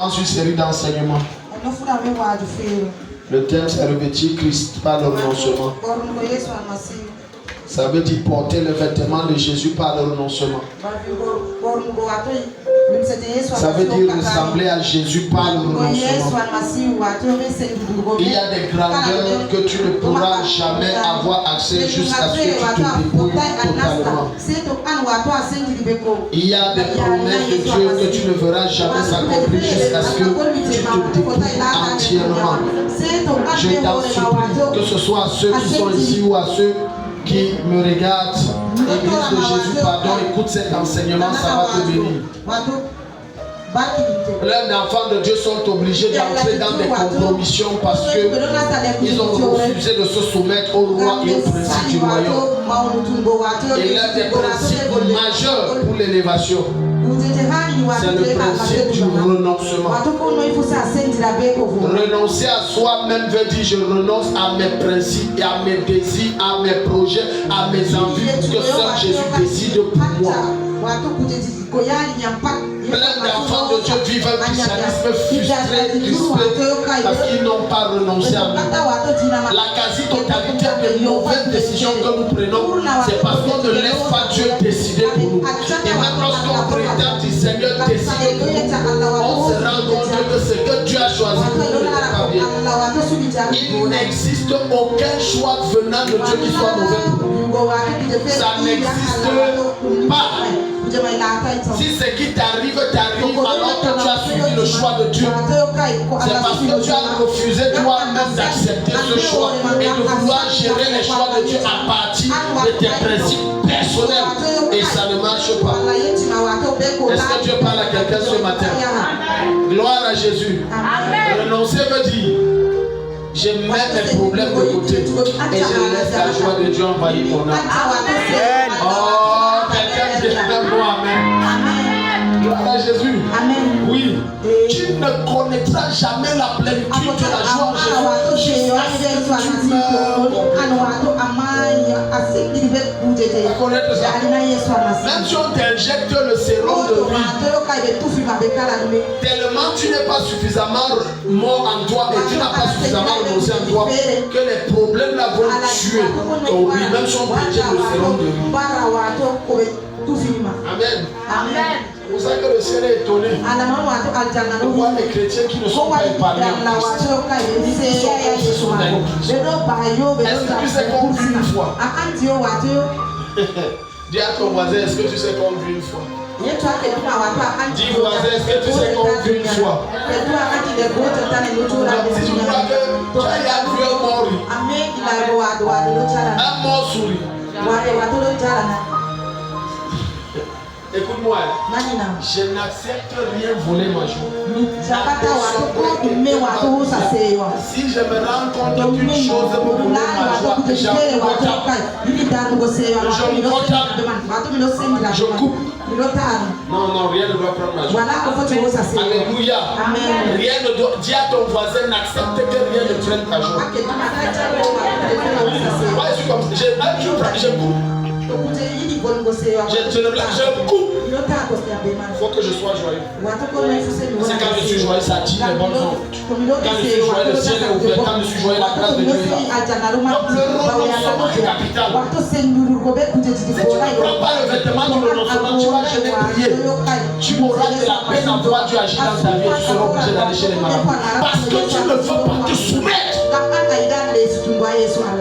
Une série d'enseignements. Le thème c'est revêtir Christ par le renoncement. Ça veut dire porter le vêtement de Jésus par le renoncement. Ça veut dire ressembler à Jésus par le renoncement. Il y a des grandeurs que tu ne pourras jamais avoir accès jusqu'à ce que tu te débrouilles totalement. Il y a des promesses de Dieu que tu ne verras jamais s'accomplir jusqu'à ce que tu te débrouilles entièrement. Je t'en supplie, que ce soit à ceux qui sont ici ou à ceux qui me regardent, Église de Jésus, pardon, écoute cet enseignement, ça va te bénir. Les enfants de Dieu sont obligés d'entrer dans des compromissions parce qu'ils ont refusé de se soumettre au roi et au principe du royaume. Et l'un des principes majeurs pour l'élévation, c'est le principe du renoncement. Renoncer à soi-même veut dire je renonce à mes principes et à mes désirs, à mes projets, à mes envies, pour que seul Jésus décide pour moi. Plein d'enfants de Dieu vivent un christianisme frustré, crispé, parce qu'ils n'ont pas renoncé à nous. La quasi-totalité des mauvaises décisions que nous prenons, c'est parce qu'on ne laisse pas Dieu décider pour nous. Et même lorsqu'on prétend du Seigneur décide pour nous, on se rend compte que ce que Dieu a choisi pour nous n'est pas bien. Il n'existe aucun choix venant de Dieu qui soit mauvais pour nous. Ça n'existe pas. Si ce qui t'arrive, alors que tu as suivi le choix de Dieu, c'est parce que tu as refusé toi-même d'accepter ce choix et de vouloir gérer les choix de Dieu à partir de tes principes personnels. Et ça ne marche pas. Est-ce que Dieu parle à quelqu'un ce matin? Gloire à Jésus. Renoncer veut dire je mets mes problèmes de côté et je laisse la joie de Dieu envahir mon âme. Oh, quelqu'un dit un mot amen. Gloire à Jésus. Amen. Oui. Tu ne connaîtras jamais la plénitude de la joie en Jésus jusqu'à ce que tu meurs. Même si on t'injecte le sérum de vie, tellement tu n'es pas suffisamment mort en toi et tu n'as pas suffisamment renoncé en toi que les problèmes là vont tuer ton vie, même si on t'injecte le sérum de vie. Amen. Amen. C'est pour ça que le ciel est étonné de voir les chrétiens qui ne sont pas épargnés en Christ. Ils sont Est-ce que tu sais qu'on vit une fois? Dis à ton voisin, est-ce que tu sais qu'on vit une fois? Dis voisin, est-ce que tu sais qu'on vit une fois? Si tu crois que tu as vu un mort, un mort sourit. Écoute-moi, je n'accepte rien voler ma joie. Si je me rends compte qu'une chose pour voler ma joie, je coupe. Non, rien ne doit prendre ma joie. Alléluia. Rien ne doit. Dis à ton voisin, n'accepte que rien ne prenne ta joie. Moi, je suis comme ça. Je coupe. Je coupe. Il faut que je sois joyeux. C'est quand je suis joyeux, ça attire les bonnes ondes. Quand je suis joyeux, le ciel est ouvert. Quand je suis joyeux, la grâce de Dieu est là. Donc le renoncement est capital. Si tu ne prends pas le vêtement du renoncement, tu vas jamais prier. Tu auras de la peine à voir Dieu agir dans ta vie et tu seras obligé d'aller chez les malades. Parce que tu ne veux pas te soumettre.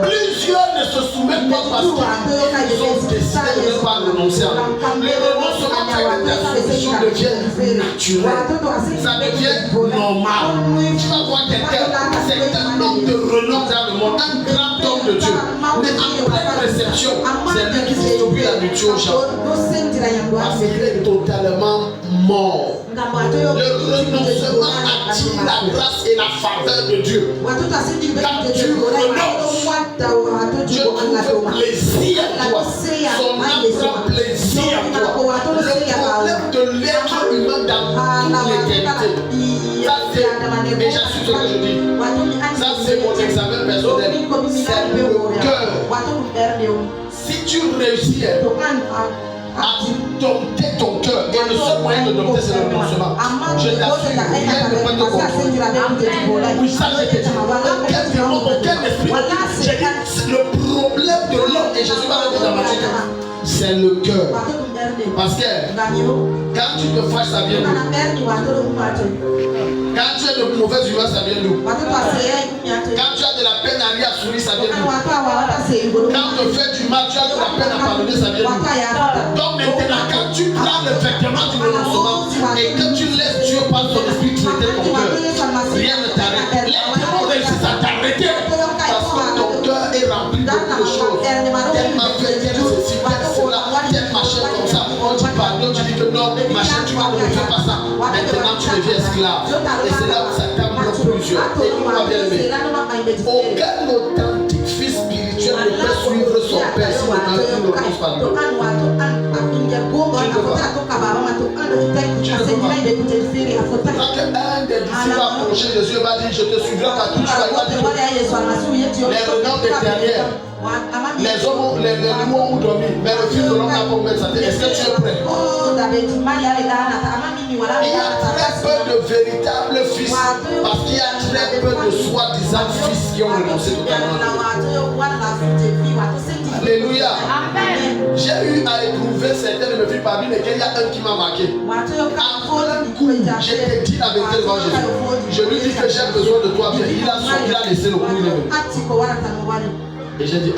Plusieurs ne se soumettent pas parce qu'ils ont décidé de ne pas renoncer à nous. Le renoncement fait que ta position devient naturelle. Ça devient normal. Tu vas voir quelqu'un, c'est un homme de renom dans le monde, un grand homme de Dieu. Mais en pleine réception, c'est lui qui distribue la nourriture aux gens. Parce qu'il est totalement mort. Le renoncement attire la grâce et la faveur de Dieu. Quand tu renonces, Dieu trouve plaisir à toi. Son âme prend plaisir à toi. Le problème de l'être humain dans toute l'éternité, ça c'est, et j'assume ce que je dis, ça c'est mon examen personnel, c'est le cœur. Si tu réussis, à dompter ton cœur. Et le seul moyen de dompter, c'est le renoncement. Je t'assure, rien ne peut te contrôler. Oui, ça, je te dis. Aucun démon, aucun esprit. J'ai dit, le problème de l'homme, et Jésus va le dire dans Matthieu, c'est le cœur. Parce que quand tu te fâches, ça vient d'où? Quand tu es de mauvaise humeur, ça vient d'où? Quand tu as de la peine à rire, à sourire, ça vient d'où? Quand tu fais du mal, tu as de la peine à pardonner, ça vient d'où? Donc maintenant, quand tu prends le vêtement du renoncement et que tu laisses Dieu par son esprit traiter ton cœur, rien ne t'arrête. Les démons réussissent à t'arrêter parce que ton cœur est rempli de beaucoup de choses. Tel m'a fait, tel ceci, tel cela, tel machin comme ça. On dit pardon, tu dis que non, machin, tu vois, ne me fais pas ça. Maintenant, tu deviens esclave. Et c'est là où Satan bloque plusieurs. Et nous, on va bien aimer. Aucun authentique fils spirituel ne peut suivre son père si le père ne renonce pas lui. Quand un des disciples va approcher Jésus et va dire, je te suivrai partout, tu vas dire, les regards des derrière. Les hommes, les loups ont dormi, mais le fils de l'homme n'a pas ouvert sa tête. Est-ce que tu es prêt? Il y a très peu de véritables fils parce qu'il y a très peu de soi-disant fils qui ont renoncé totalement. Alléluia. J'ai eu à éprouver certains de mes filles parmi lesquels il y a un qui m'a marqué. Avant un coup, j'ai dit la vérité devant Jésus. Je lui dis que j'ai besoin de toi. Il a sorti, il a laissé le coup. Et j'ai dit,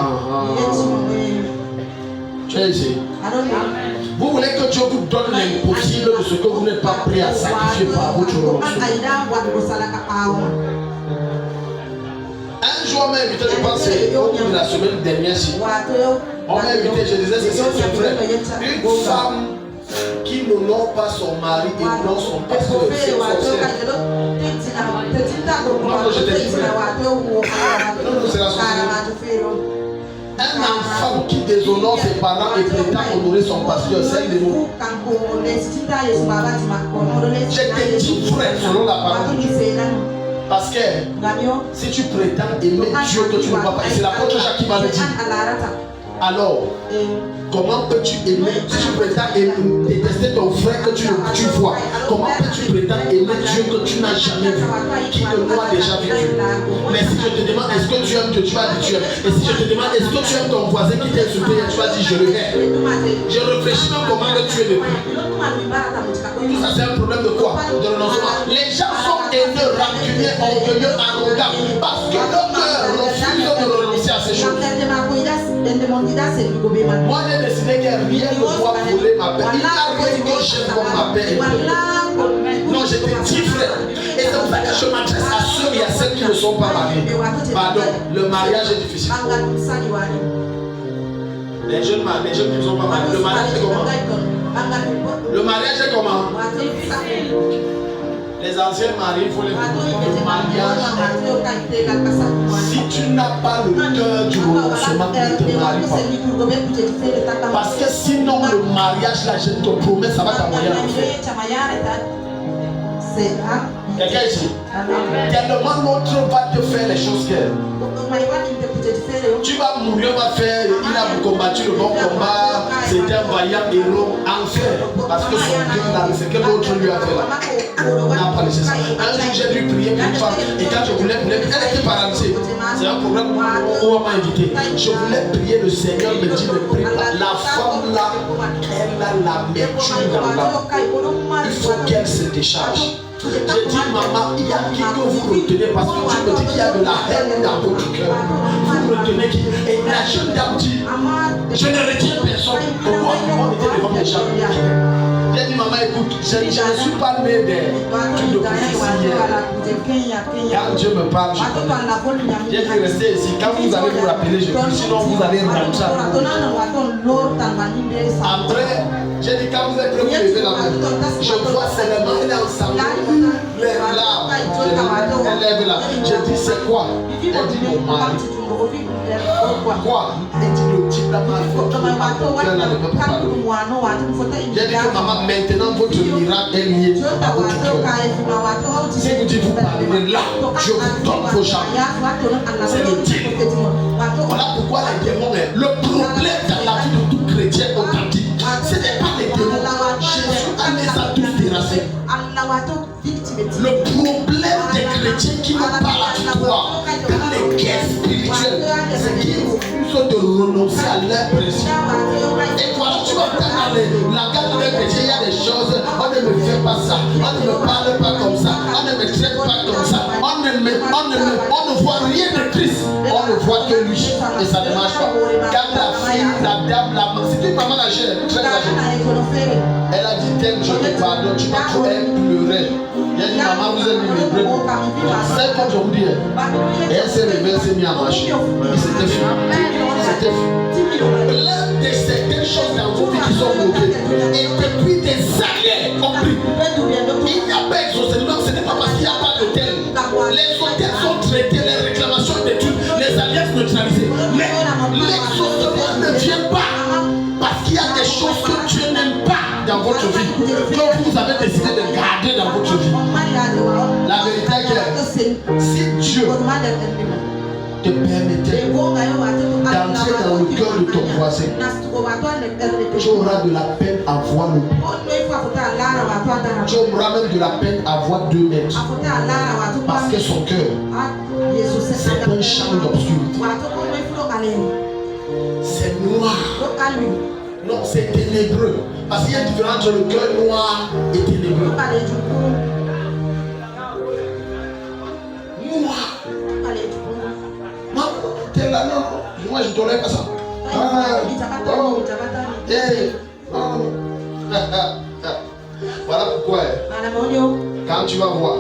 tu es ici. Vous voulez que Dieu vous donne l'impossible de ce que vous n'êtes pas prêt à sacrifier par votre renoncement. Un jour, on m'a invité, je pense, au cours de la semaine dernière, on m'a invité, je disais, c'est vrai. Une femme qui n'honore pas son mari et non son pasteur, c'est sorcière. Non, je te dis vrai. Non, c'est la sorcière. Un enfant qui déshonore ses parents et prétend honorer son pasteur, c'est un démon. Je te dis vrai selon la parole de Dieu. Parce que si tu prétends aimer Dieu que tu ne vois pas, et c'est l'apôtre Jacques qui va le dire. Alors, comment peux-tu aimer, si tu prétends détester ton frère que tu vois, comment peux-tu prétendre aimer Dieu que tu n'as jamais vu, qui ne l'a déjà vécu? Mais si je te demande est-ce que tu aimes Dieu, tu vas dire tu aimes. Et si je te demande est-ce que tu aimes ton voisin qui t'a insulté, tu vas dire je le hais. Je réfléchis même comment que tu es depuis. Tout ça c'est un problème de quoi? De renoncement. Les gens sont haineux, rancuniers, orgueilleux, arrogants parce que leur cœur refuse de renoncer à ces choses. Moi j'ai décidé que rien ne doit voler ma paix. Il n'y a rien que j'aime comme ma paix. Non, je te dis frère. Et c'est pour ça que je m'adresse à ceux et à celles qui ne sont pas mariés. Pardon, le mariage est difficile. Les jeunes qui ne sont pas mariés, le mariage est comment? Le mariage est comment? Les anciens maris, il faut les comprendre. Le mariage, si tu n'as pas le cœur du renoncement, ne te marie pas. Parce que sinon, le mariage, là, je te promets, ça va t'envoyer en enfer. Quelqu'un ici? Tellement l'autre va te faire les choses qu'elle. Tu vas mourir, on va faire, il a combattu le bon combat, c'était un vaillant héros, enfer. Parce que son cœur là, c'est que l'autre lui a fait là. On n'a pas laissé ça. Un jour j'ai dû prier pour une femme, et quand je voulais prier, elle était paralysée. C'est un problème où on m'a invité. Je voulais prier, le Seigneur me dit de prier. La femme là, elle a la médecine dans l'âme. Il faut qu'elle se décharge. J'ai dit, maman, il y a qui que vous retenez parce que tu me dis qu'il y a de la haine dans votre cœur. Vous retenez qui? Et la jeune dame dit, je ne retiens personne. Pourquoi? On était devant les gens. J'ai dit, maman, écoute, je ne suis pas né des trucs de prophétie hier. Quand Dieu me parle, je connais. J'ai dit, restez ici. Quand vous allez vous rappeler, je dis, sinon vous allez rentrer. Après, j'ai dit, quand vous êtes prêts, vous levez la main. Je vois seulement une ensemble. Lève là. Elle lève là. J'ai dit, c'est quoi? Elle dit, mon mari. Quoi? Elle dit, le type là m'a fait. J'ai dit que maman, maintenant votre miracle est lié à votre cœur. Si vous dites, vous parlez là, je vous donne vos jambes. C'est le type. Voilà pourquoi les démons, le problème dans la vie de tout chrétien authentique, c'est des chrétiens qui n'ont pas la victoire dans les guerres spirituelles, c'est qu'ils refusent de renoncer à leur principe. Et voilà, tu vas entendre la garde des chrétiens, il y a des choses, on ne me fait pas ça, on ne me parle pas comme ça, on ne me traite pas comme ça, on ne voit rien de Christ, on ne voit que lui, et ça ne marche pas. Quand la fille, la dame, c'était une maman âgée, très âgée, elle a dit, tel, je te pardonne, tu vas trop, elle pleurait. Il a dit, maman, vous êtes livré. C'est comme je vous dis. Et elle s'est réveillée, elle s'est mise à marcher. Et c'était fini. C'était fini. L'un de certaines choses dans vos vies qui sont bloquées. Et depuis des années, compris. Il n'y a pas exaucement, ce n'est pas parce qu'il n'y a pas d'hôtel. Les hôtels sont traités, les réclamations d'études, les alliances neutralisées. Mais l'exaucement ne vient pas parce qu'il y a des choses que Dieu n'aime pas dans votre vie, que vous avez décidé de garder dans votre vie. La vérité est que si Dieu te permettait d'entrer dans le cœur de ton voisin, tu auras de la peine à voir le tu auras même de la peine à voir 2 mètres. Parce que son cœur, c'est un champ d'obscurité. C'est noir. Non, c'est ténébreux. Parce qu'il y a une différence entre le cœur noir et ténébreux. Noir. Non, t'es là, non. Moi, je ne t'aurais pas ça. Voilà pourquoi. Quand tu vas voir,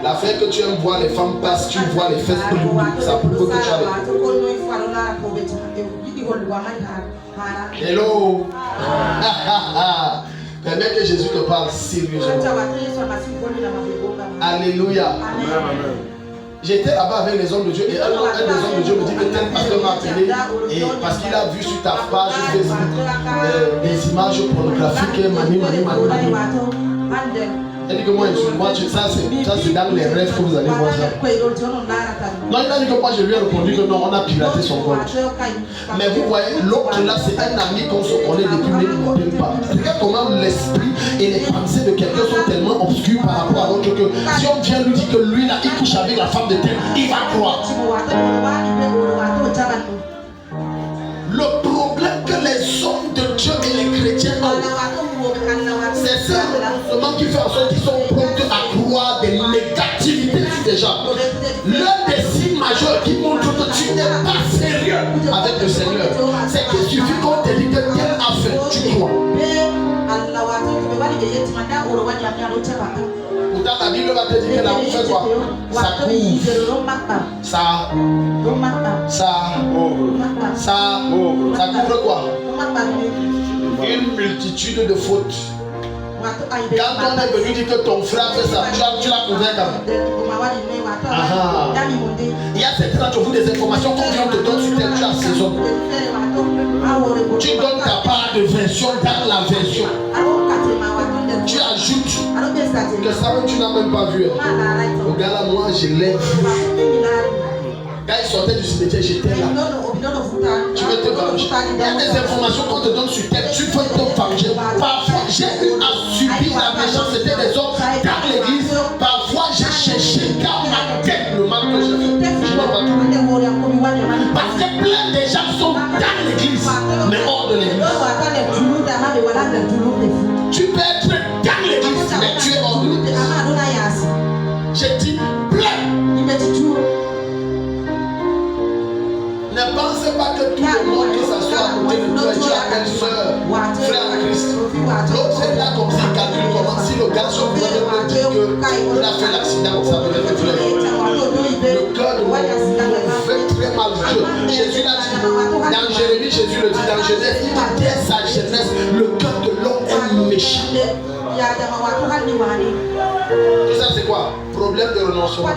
l'affaire que tu aimes voir les femmes passer, tu vois les fesses brûler. Ça prouve que tu as hello. Permets que Jésus te parle sérieusement. Alléluia. J'étais là-bas avec les hommes de Dieu et un des hommes de Dieu me dit que tel pasteur m'a appelé et parce qu'il a vu sur ta page Facebook des images pornographiques, mani. Elle dit que moi, ça c'est dans les rêves que vous allez voir ça. Non, il a dit que moi je lui ai répondu que non, on a piraté son compte. Mais vous voyez, l'autre là, c'est un ami qu'on se connaît depuis, mais il ne m'appelle pas. Regarde comment l'esprit et les pensées de quelqu'un sont tellement obscurs par rapport à l'autre que si on vient lui dire que lui là, il couche avec la femme de tel, il va croire. Le problème que les hommes de Dieu et les chrétiens ont, c'est seulement qui fait en sorte qu'ils sont prêts à croire des négativités sur des gens. L'un des signes majeurs qui montre que tu n'es pas sérieux avec le Seigneur, c'est qu'il suffit qu'on te dise que tel a fait, tu crois. Pourtant la Bible va te dire que la roue fait quoi? Ça couvre quoi? Une multitude de fautes. Quand on est venu dire que ton frère fait ça, tu l'as couvert quand même. Il y a certains d'entre vous des informations qu'on vient te donner sur tel, tu as saison. Tu donnes ta part de version dans la version. Tu ajoutes que ça tu n'as même pas vu. Regarde là, moi je l'ai vu. Quand il sortait du cimetière, j'étais là. Tu veux te venger. Il y a des informations qu'on te donne sur terre. Tu veux te venger. Parfois, j'ai eu à subir la méchanceté des hommes dans l'église. Parfois, j'ai cherché dans ma tête le mal que j'ai fait. Je n'ai pas tout. Parce que plein de gens sont dans l'église, mais hors de l'église. Tu peux être dans l'église, mais tu es hors de l'église. J'ai dit plein. Ne pensez pas que tout le monde qui s'assoit à côté de toi, tu appelles soeur, frère en Christ. L'autre est là comme ça, il calcule comment. Si le garçon vous me dire qu'il a fait l'accident, ça peut être frère. Le cœur de l'homme fait très mal Dieu. Jésus l'a dit. Dans Jérémie, Jésus le dit. Dans Genèse, il dit dès sa jeunesse, le cœur de l'homme est méchant. Tout ça, c'est quoi? Problème de renoncement.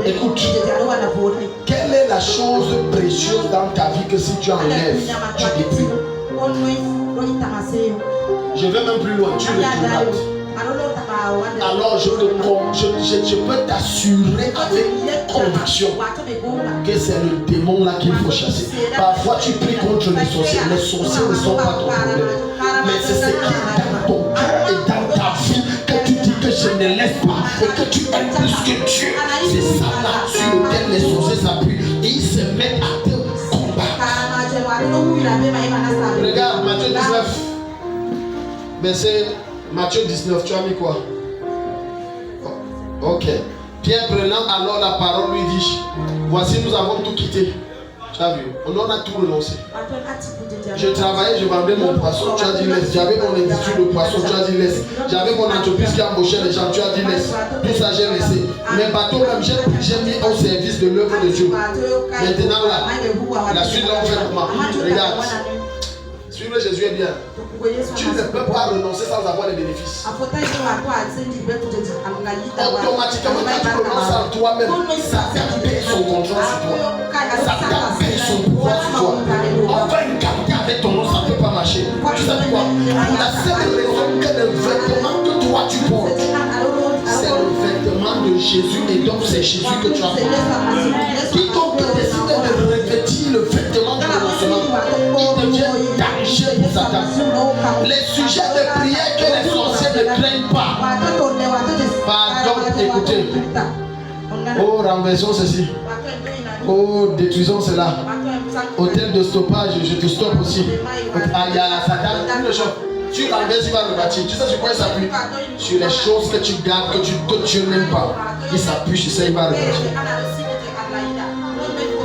Écoute, quelle est la chose précieuse dans ta vie que si tu enlèves, tu détruis? Je vais même plus loin, tu le tournes. Alors je peux t'assurer avec conviction que c'est le démon là qu'il faut chasser. Parfois tu pries contre les sorciers ne sont pas ton problème. Mais c'est ce qui est dans ton cœur et dans ta vie que tu dis que je ne laisse pas et que tu aimes plus que Dieu. C'est ça là sur lequel les sorciers s'appuient et ils se mettent à te combattre. Regarde Matthieu 19, verset Matthieu 19, tu as mis quoi? Ok. Pierre prenant alors la parole lui dit, voici nous avons tout quitté. Tu as vu, on en a tout renoncé. Je travaillais, je vendais mon poisson, tu as dit laisse. J'avais mon industrie de poisson, tu as dit laisse. J'avais mon entreprise qui embauchait les gens, tu as dit laisse. Tout ça j'ai laissé. Mes bateaux même, j'ai mis au service de l'œuvre de Dieu. Maintenant là, la suite là on fait comment? Regarde. Suivre Jésus est bien. Tu ne peux pas renoncer sans avoir les bénéfices. Automatiquement, quand tu renonces à toi-même, ça perd son contrôle sur toi. Ça perd son pouvoir sur toi. On va incarner avec ton nom, ça ne peut pas marcher. Tu sais pourquoi? Pour la seule raison que le vêtement que toi tu portes, c'est le vêtement de Jésus et donc c'est Jésus que tu as porté. Quiconque décide de revêtir le vêtement du renoncement, il devient danger pour Satan. Les sujets de prière que les sorciers ne craignent pas. Pardon, écoutez. Oh, renversons ceci. Oh, détruisons cela. Hôtel de stoppage, je te stoppe aussi. Ah, il y a Satan, une chose. Tu renverses, il va rebâtir. Tu sais sur quoi il s'appuie? Sur les choses que tu gardes, que Dieu n'aime pas. Il s'appuie sur ça, il va rebâtir.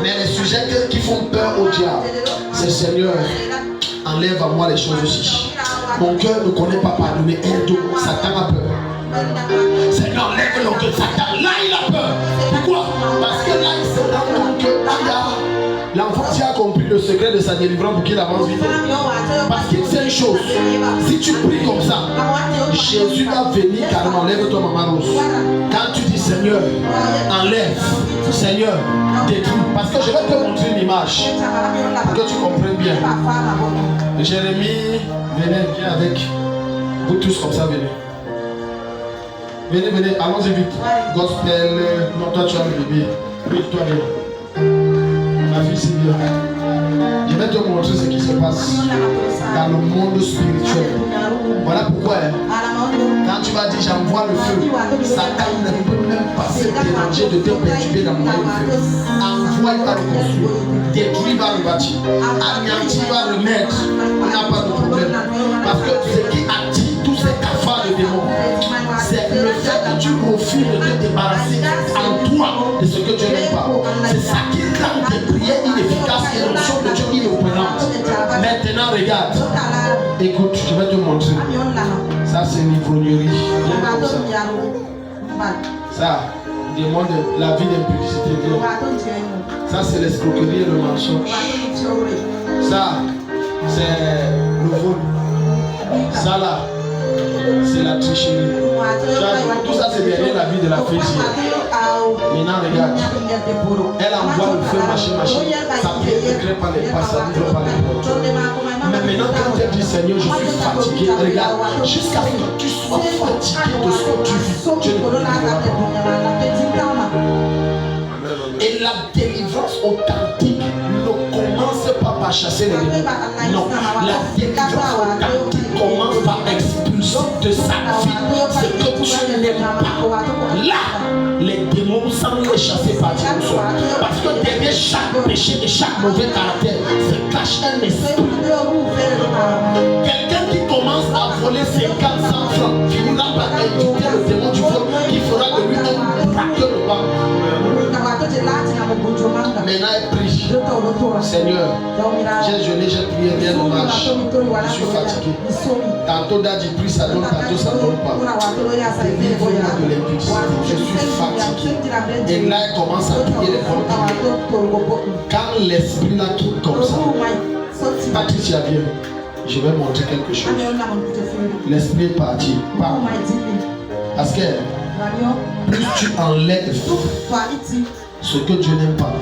Mais les sujets qui font peur au diable, c'est Seigneur, enlève à moi les choses aussi. Mon cœur ne connaît pas pardonner. Aide-moi, Satan a peur. Seigneur, enlève le cœur. Satan, là il a peur. Pourquoi? Parce que là il se rend compte que l'enfant qui a compris le secret de sa délivrance pour qu'il avance vite. Parce qu'il sait une chose. Si tu pries comme ça, Jésus va venir carrément. Lève-toi, maman Rose. Quand tu dis Seigneur, enlève. Seigneur, détruis. Parce que je vais te montrer une image pour que tu comprennes bien. Jérémie, venez, viens avec. Vous tous comme ça, venez. Venez, venez, allons-y vite. Gospel, non, toi tu as le bébé. Oui, toi viens. Ma fille, c'est bien. Je vais te montrer ce qui se passe dans le monde spirituel. Voilà pourquoi, quand tu vas dire j'envoie le feu, Satan ne peut même pas se déranger de te perturber dans le feu. Envoie, il va reconstruire. Détruit, il va rebâtir. Anéanti, il va remettre. Il n'y a pas de problème. Parce que ce qui attire tous ces cafards de démons, c'est le fait que tu refuses de te débarrasser en toi de ce que Dieu n'aime pas. C'est ça qui rend tes prières inefficaces et l'onction de Dieu inopérante. Maintenant, regarde. Écoute, je vais te montrer. Ça, c'est l'ivrognerie. Ça, démon de la vie d'impudicité. Ça, c'est l'escroquerie et le mensonge. Ça, c'est le vol. Ça, là, c'est la tricherie. Tout ça, c'est derrière la vie de la fille. Maintenant, regarde. Elle envoie le feu, machin. Ça ne crée pas les pas, ça ne crée pas les portes. Mais maintenant, quand elle dit Seigneur, je suis fatigué, regarde, jusqu'à ce que tu sois fatigué de ce que tu vis, Dieu ne peut pas. Et la délivrance authentique ne commence pas par chasser les démons. Non, la délivrance authentique commence par expulser de sa vie ce que tu n'aimes pas. Là, les démons semblent les chasser par Dieu. Parce que derrière chaque péché et chaque mauvais caractère se cache un esprit. Quelqu'un qui commence à voler 50 francs finira par inviter le démon du vol qui fera de lui un braqueur de banque. Maintenant elle prie. Seigneur, j'ai jeûné, j'ai prié, rien ne marche. Je suis fatigué. Tantôt Daddy prie, ça donne, tantôt ça donne pas. Délivrez-moi de l'impudicité. Je suis fatigué. Et là elle commence à prier les bonnes prières. Quand l'esprit là quitte comme ça, Patricia vient. Je vais montrer quelque chose. L'esprit est parti. Parce que plus tu enlèves ce que Dieu n'aime pas.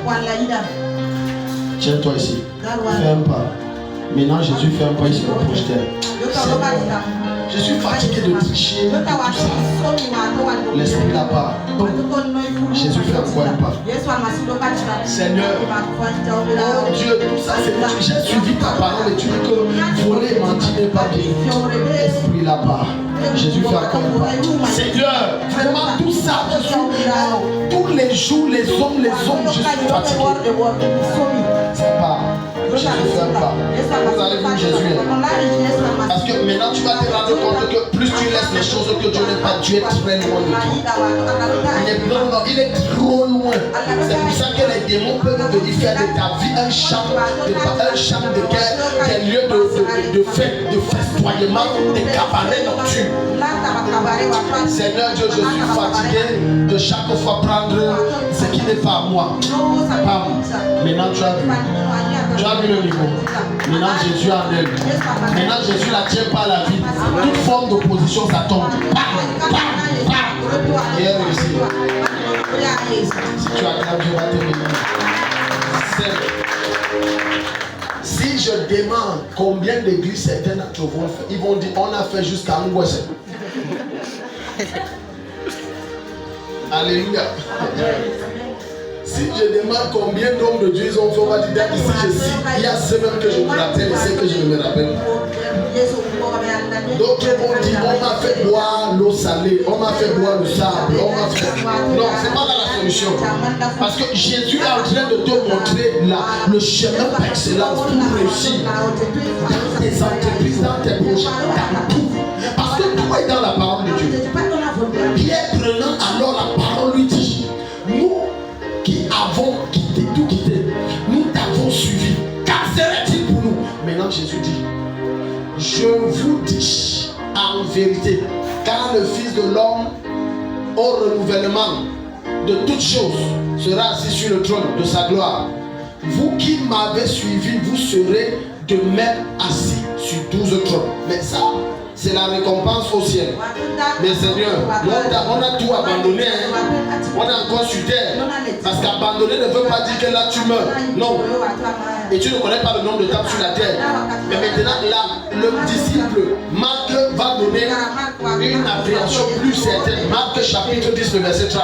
Tiens-toi ici. Fais un pas. Maintenant Jésus fait un pas, il se reproche d'elle. Je suis fatigué de tricher, de tout ça. L'esprit là part. Jésus fait encore un pas. Seigneur, oh Dieu, tout ça c'est que j'ai suivi ta parole et tu dis que voler, mentir n'est pas bien. L'esprit là part. Jésus fait encore un pas. Seigneur, jours, les hommes, je suis fatigué. C'est pas. Jésus ne fait pas. Vous allez voir Jésus. Parce que maintenant tu vas te rendre compte que plus tu laisses les choses que Dieu n'est pas, tu es très loin de Dieu. Il est trop loin. C'est pour ça que les démons peuvent venir faire de ta vie un champ de guerre, des lieux de fête, de festoiement, des cabarets nocturnes. Seigneur Dieu, je suis fatigué de chaque fois prendre ce qui n'est pas à moi. Maintenant tu as vu. Tu as vu le niveau. Maintenant Jésus en elle. Maintenant Jésus la tient par la vie. Toute forme d'opposition, ça tombe. Et elle réussit. Si tu acclames, Dieu va te bénir. Si je demande combien d'églises certaines d'entre vous ont fait, ils vont dire on a fait jusqu'à Ngouesse. Alléluia. Si je demande combien d'hommes de Dieu ils ont fait, on va dire ici je cite, il y a semaines que je me rappelle et celles que je ne me rappelle pas. D'autres vont dire on m'a fait boire l'eau salée, on m'a fait boire le sable, on m'a fait. Non, c'est pas dans la solution. Parce que Jésus est en train de te montrer le chemin par excellence pour réussir dans tes entreprises, dans tes projets, dans tout. Parce que tout est dans la parole de Dieu. Pierre prenant alors la parole lui dit, nous qui avons quitté, tout quitté, nous t'avons suivi. Qu'en serait-il pour nous? Maintenant Jésus dit, je vous dis en vérité, quand le Fils de l'homme au renouvellement de toutes choses sera assis sur le trône de sa gloire, vous qui m'avez suivi, vous serez de même assis sur 12 trônes. Mais ça, c'est la récompense au ciel. Mais Seigneur, on a tout abandonné. Hein. On est encore sur terre. Parce qu'abandonner ne veut pas dire que là tu meurs. Non. Et tu ne connais pas le nombre de temps sur la terre. Mais maintenant, là, le disciple Marc va donner une appréhension plus certaine. Marc chapitre 10, le verset 30.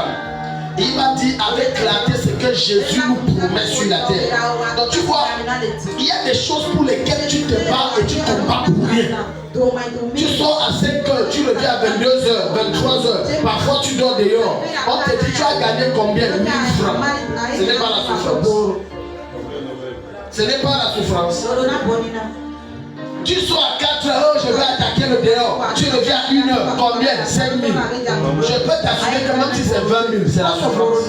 Il va dire avec clarté ce que Jésus nous promet sur la terre. Donc tu vois, il y a des choses pour lesquelles tu te bats et tu combats pour rien. Tu sors à 5 heures, tu reviens à 22 heures, 23 heures. Parfois tu dors dehors. On te dit tu as gagné combien? 1000 francs. Ce n'est pas la souffrance. Ce n'est pas la souffrance. Tu sors à 4 heures, je vais attaquer le dehors. Tu reviens à 1 heure, combien? 5 000. Je peux t'assurer que même si c'est 20 000, c'est la souffrance.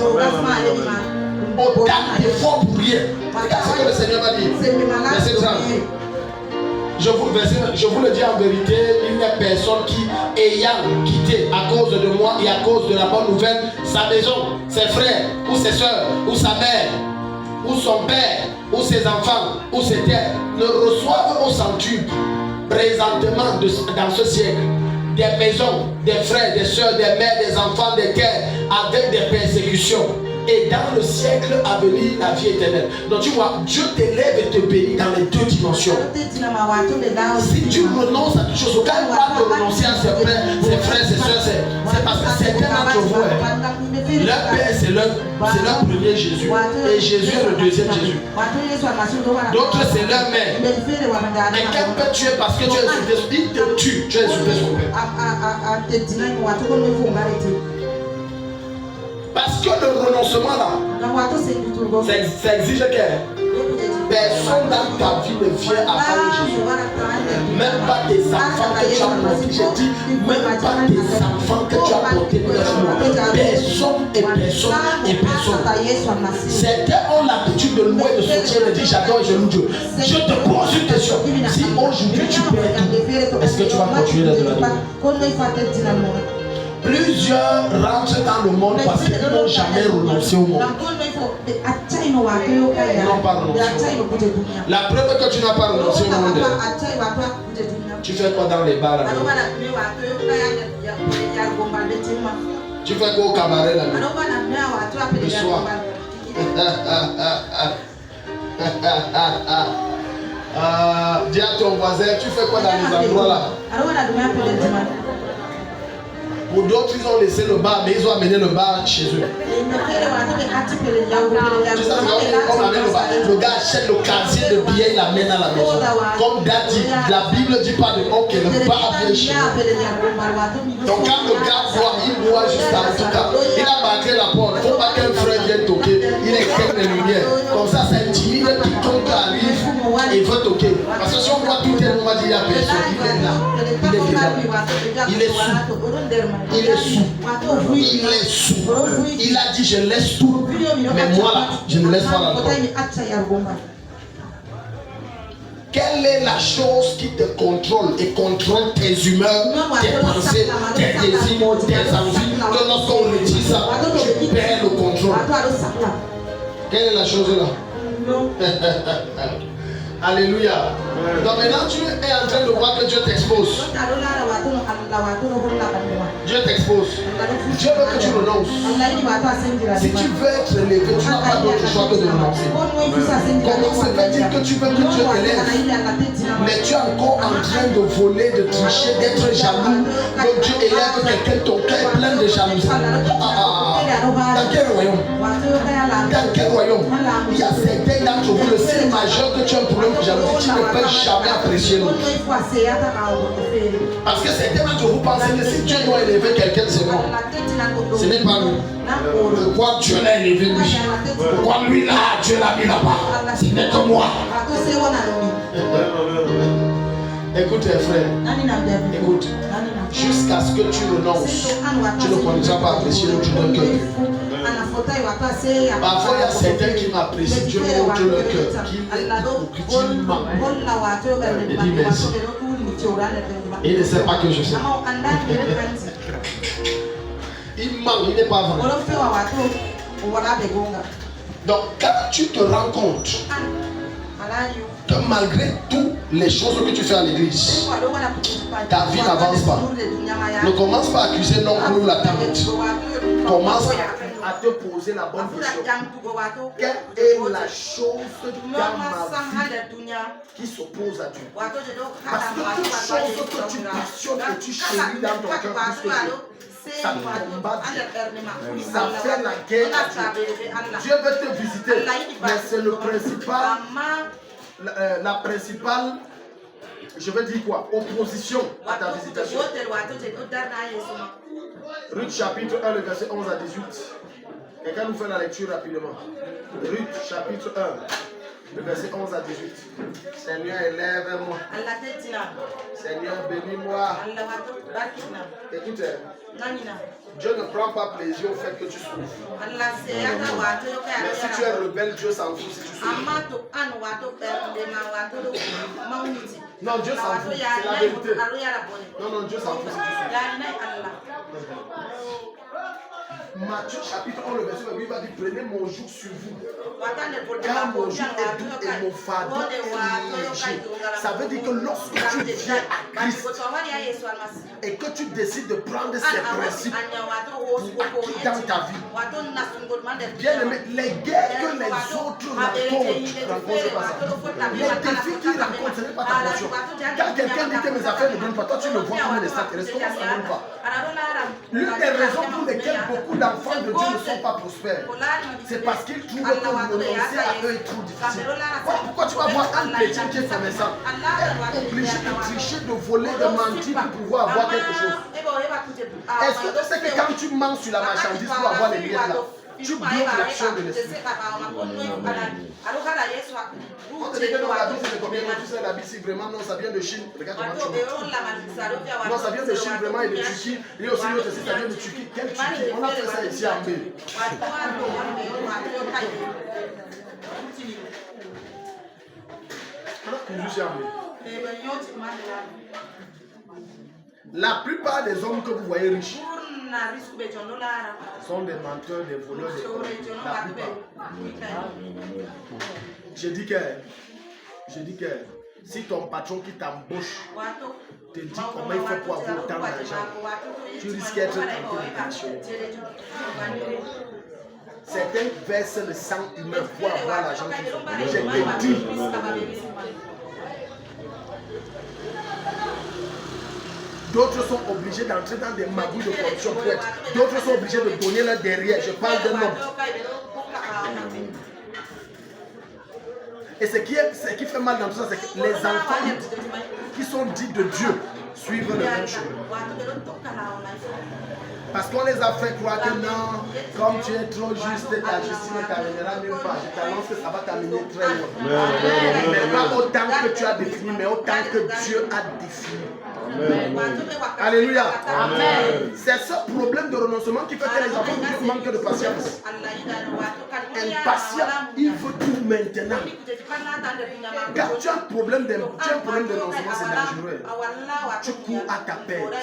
Autant d'efforts pour rien. Regarde ce que le Seigneur va dire. Verset 30. Je vous le dis en vérité, il n'y a personne qui, ayant quitté à cause de moi et à cause de la bonne nouvelle, sa maison, ses frères, ou ses soeurs, ou sa mère, ou son père, ou ses enfants, ou ses terres, ne reçoivent au centuple présentement dans ce siècle des maisons, des frères, des soeurs, des mères, des enfants, des terres, avec des persécutions. Et dans le siècle à venir, la vie éternelle. Donc tu vois, Dieu t'élève et te bénit dans les deux dimensions. Si tu renonces à toutes choses, quand il va te renoncer à ses frères, ses soeurs, c'est parce que certains d'entre vous, leur père c'est leur premier Jésus. Et Jésus est le deuxième Jésus. D'autres c'est leur mère. Mais quand tu es parce que tu es insulté, il te tue, tu es insulté son père. Parce que le renoncement là, ça exige que personne dans ta vie ne vient avant Jésus. Même pas tes enfants que tu as portés. J'ai dit, même pas tes enfants que tu as portés. Personne et personne. Certains ont l'habitude de louer, de sortir, de dire j'adore et je loue Dieu. Je te pose une question. Si aujourd'hui tu perds tout, est-ce que tu vas continuer d'être là? Plusieurs rentrent dans le monde parce qu'ils n'ont jamais renoncé au monde. Ils n'ont pas renoncé. La preuve que tu n'as pas renoncé au monde, tu fais quoi dans les bars là? Tu fais quoi au cabaret là? Le soir. Dis à ton voisin, tu fais quoi dans les endroits là? Pour d'autres, ils ont laissé le bar, mais ils ont amené le bar chez eux. Tu sais, on amène le bar. Le gars achète le casier de billets, il l'amène à la maison. Comme Dad dit, la Bible ne dit pas de ok, le bar vient chez nous. Donc quand le gars boit, il boit juste en tout cas. Il a marqué la porte. Il ne faut pas qu'un frère vienne toquer, il éteint les lumières. Comme ça intimide quiconque arrive et veut toquer. Parce que si on voit tout le monde, on va dire il y a personne. Il est là. Il est dedans. Il est sous. Il est sous. Il est sous. Il a dit je laisse tout. Mais moi là, je ne laisse pas l'alcool. Quelle est la chose qui te contrôle et contrôle tes humeurs, tes pensées, tes désirs, tes envies? Que lorsqu'on retire ça, tu perds le contrôle. Quelle est la chose là? Alléluia. Donc maintenant tu es en train de voir que Dieu t'expose. Dieu t'expose. Dieu veut que tu renonces. Si tu veux être élevé, tu n'as pas d'autre choix que de renoncer. Comment ça veut dire que tu veux que Dieu t'élève, mais tu es encore en train de voler, de tricher, d'être jaloux, que Dieu élève quelqu'un, ton cœur est plein de jalousie. Dans quel royaume? Dans quel royaume? Il y a certains d'entre vous, le signe majeur que tu as un problème de jalousie, tu ne peux jamais apprécier l'autre. Parce que certains d'entre vous pensent que si Dieu doit élever quelqu'un, c'est bon. Ce n'est pas lui. Pourquoi Dieu l'a élevé lui? Pourquoi lui là, Dieu l'a mis là-bas? Ce n'est que moi. Écoute frère, écoute, jusqu'à ce que tu renonces, tu ne connaîtras pas apprécier l'autre d'un cœur. Parfois il y a certains qui m'apprécient, Dieu montre leur cœur, qu'il manque. Il dit merci. Il ne sait pas que je sais. Il manque, il n'est pas vrai. Donc quand tu te rends compte que malgré toutes les choses que tu fais à l'église, ta vie n'avance pas. Ne commence pas à accuser l'oncle ou la tante. Commence à te poser la bonne question. Quelle est la chose dans ma vie qui s'oppose à Dieu? Parce que toute chose que tu questionnes et tu chéris dans ton cœur plus que Dieu, ça combat Dieu. Ça fait la guerre à Dieu. Dieu veut te visiter, mais c'est le principal. La principale, je veux dire quoi? Opposition à ta visitation. Ruth chapitre 1, le verset 11 à 18. Quelqu'un nous fait la lecture rapidement. Ruth chapitre 1, le verset 11 à 18. Seigneur, élève-moi. Seigneur, bénis-moi. Écoute, Dieu ne prend pas plaisir au fait que tu souffres. Mais si tu es rebelle, Dieu s'en fout si tu souffres. Non, Dieu s'en fout, c'est la vérité. Non, Dieu s'en fout si tu souffres. Matthieu chapitre 1, le verset 8 va dire: prenez mon joug sur vous, car mon joug est doux et mon fardeau est léger. Ça veut dire que lorsque tu viens à Christ et que tu décides de prendre ses principes dans ta vie, bien aimé, les guerres que les autres rencontrent pas ça. Les défis qu'ils rencontrent, ce n'est pas ta portion. Quand quelqu'un dit que mes affaires ne donnent pas, toi tu le vois comme un extraterrestre, comment ça ne donne pas? L'une des raisons pour lesquelles beaucoup d'enfants de Dieu ne sont pas prospères, c'est parce qu'ils trouvent que renoncer à eux est trop difficile. Pourquoi tu vas voir un chrétien qui est commerçant être obligé de tricher, de voler, de mentir pour pouvoir avoir quelque chose? Est-ce que tu sais que quand tu mens sur la marchandise pour avoir les miettes là, tu bloques l'action de l'esprit? On te dit que la Bible c'est combien? Tu sais la Bible, si vraiment non, ça vient de Chine. Regarde comment tu vois. Non, ça vient de Chine vraiment et de Turquie. Et aussi l'autre aussi, ça vient de Turquie. Quelle Turquie? On a fait ça ici en Belgique. La plupart des hommes que vous voyez riches sont des menteurs, des voleurs, la plupart. Je dis que si ton patron qui t'embauche te dit comment il faut pour avoir autant d'argent, tu risques d'être tenté de passionner. Certains versent le sang humain pour avoir l'argent qu'ils ont. J'ai dit. D'autres sont obligés d'entrer dans des magouilles de corruption pour être. D'autres sont obligés de donner leur derrière. Je parle d'un homme. Et ce qui fait mal dans tout ça, c'est que les enfants qui sont dits de Dieu suivent le même chemin. Parce qu'on les a fait croire que non, comme tu es trop juste, ta justice ne t'amènera même pas. Je t'annonce que ça va t'amener très loin. Mais pas autant que tu as défini, mais autant que Dieu a défini. Alléluia. C'est ce problème de renoncement qui fait que les enfants manquent de patience. Impatient, il veut tout maintenant. Car tu as un problème de renoncement, c'est dangereux. Tu cours à ta perte.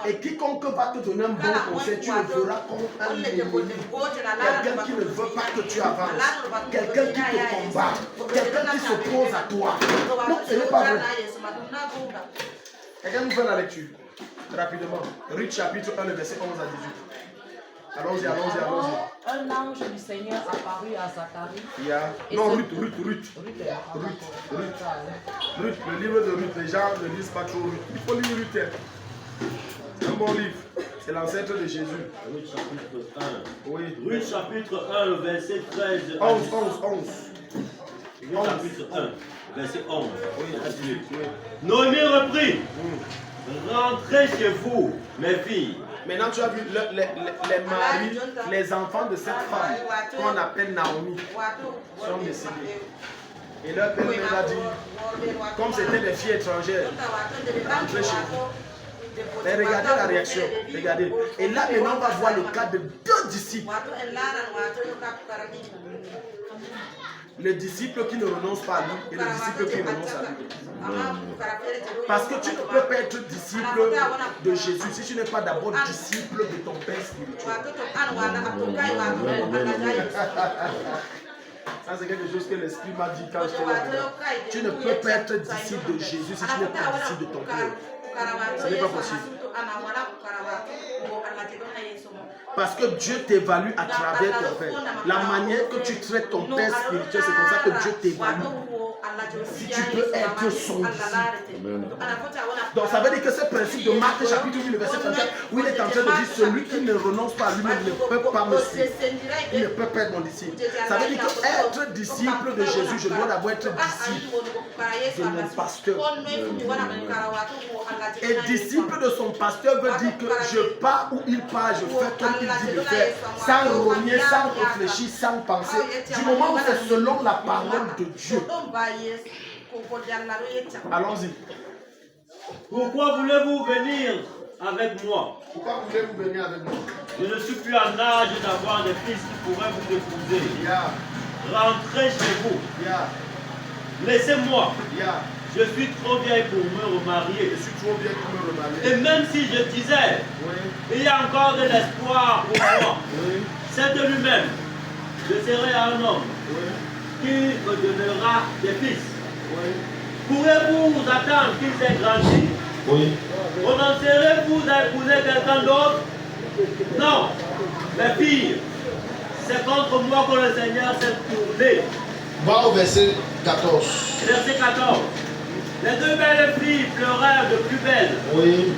Et quiconque va te donner un bon conseil, tu le feras comme un ennemi. Quelqu'un qui ne veut pas que tu avances. Quelqu'un qui te combat. Quelqu'un qui s'oppose à toi. Non, ce n'est pas vrai. Quelqu'un nous fait la lecture rapidement. Ruth chapitre 1, le verset 11 à 18. Allons-y. Un ange du Seigneur apparut à Zacharie. Non, Ruth, le livre de Ruth. Les gens ne lisent pas trop Ruth. Il faut lire Ruth. C'est un bon livre. C'est l'ancêtre de Jésus. Ruth chapitre 1. Oui. Ruth chapitre 1, le verset 13. 11. Ruth chapitre 1, verset 11. Oui. Noémie reprit. Rentrez chez vous, mes filles. Maintenant, tu as vu les maris, les enfants de cette femme qu'on appelle Naomi sont décédés. Et leur père a dit, comme c'était des filles étrangères, rentrez chez vous. Mais regardez la réaction, regardez. Et là, maintenant, on va voir le cas de deux disciples. Le disciple qui ne renonce pas à lui et le disciple qui renonce à lui. Parce que tu ne peux pas être disciple de Jésus si tu n'es pas d'abord disciple de ton Père spirituel. Ça, c'est quelque chose que l'Esprit m'a dit quand j'étais là. Tu ne peux pas être disciple de Jésus si tu n'es pas disciple de ton Père. Ce n'est pas possible. Parce que Dieu t'évalue à travers ton Père. La manière que tu traites ton Père spirituel, c'est comme ça que Dieu t'évalue. Si tu peux être son disciple. Donc ça veut dire que ce principe de Marc chapitre 8, le verset 34, où il est en train de dire celui qui ne renonce pas à lui-même ne peut pas me suivre. Il ne peut pas être mon disciple. Ça veut dire que être disciple de Jésus, je dois d'abord être disciple de mon pasteur. Et disciple de son pasteur veut dire que je pars où il part, je fais comme il dit de faire, sans rogner, sans réfléchir, sans penser. Du moment où c'est selon la parole de Dieu. Allons-y. Pourquoi voulez-vous venir avec moi? Pourquoi voulez-vous venir avec moi? Je ne suis plus en âge d'avoir des fils qui pourraient vous épouser. Rentrez chez vous. Laissez-moi. Je suis trop vieille pour me remarier. Et même si je disais, il y a encore de l'espoir pour moi, c'est de lui-même. Je serai un homme qui me donnera des fils. Pourrez-vous vous attendre qu'ils aient grandi? Renoncerez-vous à épouser quelqu'un d'autre? Non. Mes filles, c'est contre moi que le Seigneur s'est tourné. Va au verset 14. Verset 14. Les deux belles filles pleurèrent de plus belle.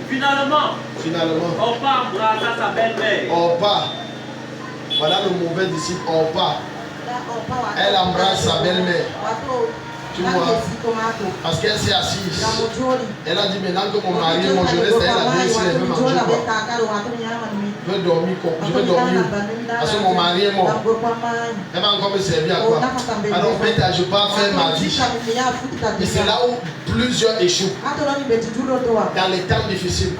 Finalement, Orpa embrassa sa belle-mère. Orpa, voilà le mauvais disciple, Orpa. Elle embrasse sa belle-mère. Tu vois, parce qu'elle s'est assise. Elle a dit maintenant que mon mari est mort, je laisse elle la vie ici, elle veut manger quoi. Je veux dormir. Parce que mon mari est mort. Elle va encore me servir à quoi? Alors peut-être je peux faire ma vie. Et c'est là où plusieurs échouent. Dans les temps difficiles.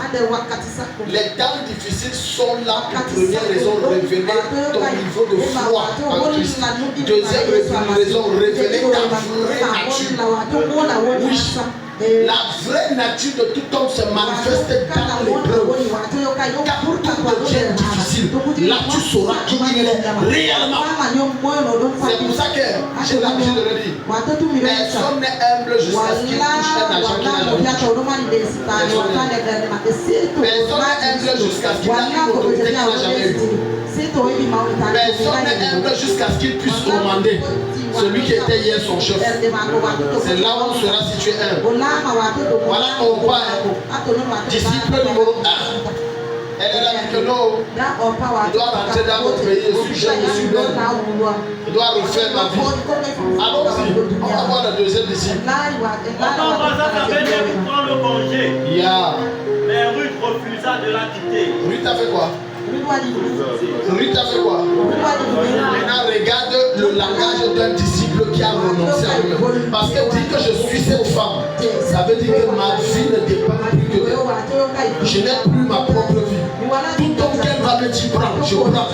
Les temps difficiles sont là pour première raison révéler ton niveau de foi en Christ. Deuxième raison, révéler ta vraie nature. Oui, la vraie nature de tout homme se manifeste dans l'épreuve. Quand tout devient difficile, là tu sauras qui il est réellement. C'est pour ça que j'ai l'habitude de le dire. Personne n'est humble jusqu'à ce qu'il touche un argent qu'il n'a jamais touché. Personne n'est humble jusqu'à ce qu'il ait une autorité qu'il n'a jamais eue. Personne n'est humble jusqu'à ce qu'il puisse commander celui qui était hier son chef. C'est là où on sera situé humble. Voilà on voit disciple numéro 1. Elle a dit que non, il doit rentrer dans votre pays, je suis jeune, je suis belle. Il doit refaire ma vie. Allons-y, on va voir le deuxième disciple. On embrassa sa belle-mère pour prendre le congé. Mais Ruth refusa de la quitter. Ruth a fait quoi? Ruth a fait quoi? Maintenant regarde le langage d'un disciple qui a renoncé à lui-même. Parce qu'elle dit que je suis cette femme. Ça veut dire que ma vie ne dépend plus que d'elle. Je n'ai plus ma propre vie. Tout homme qu'elle va me dire prends, je prends.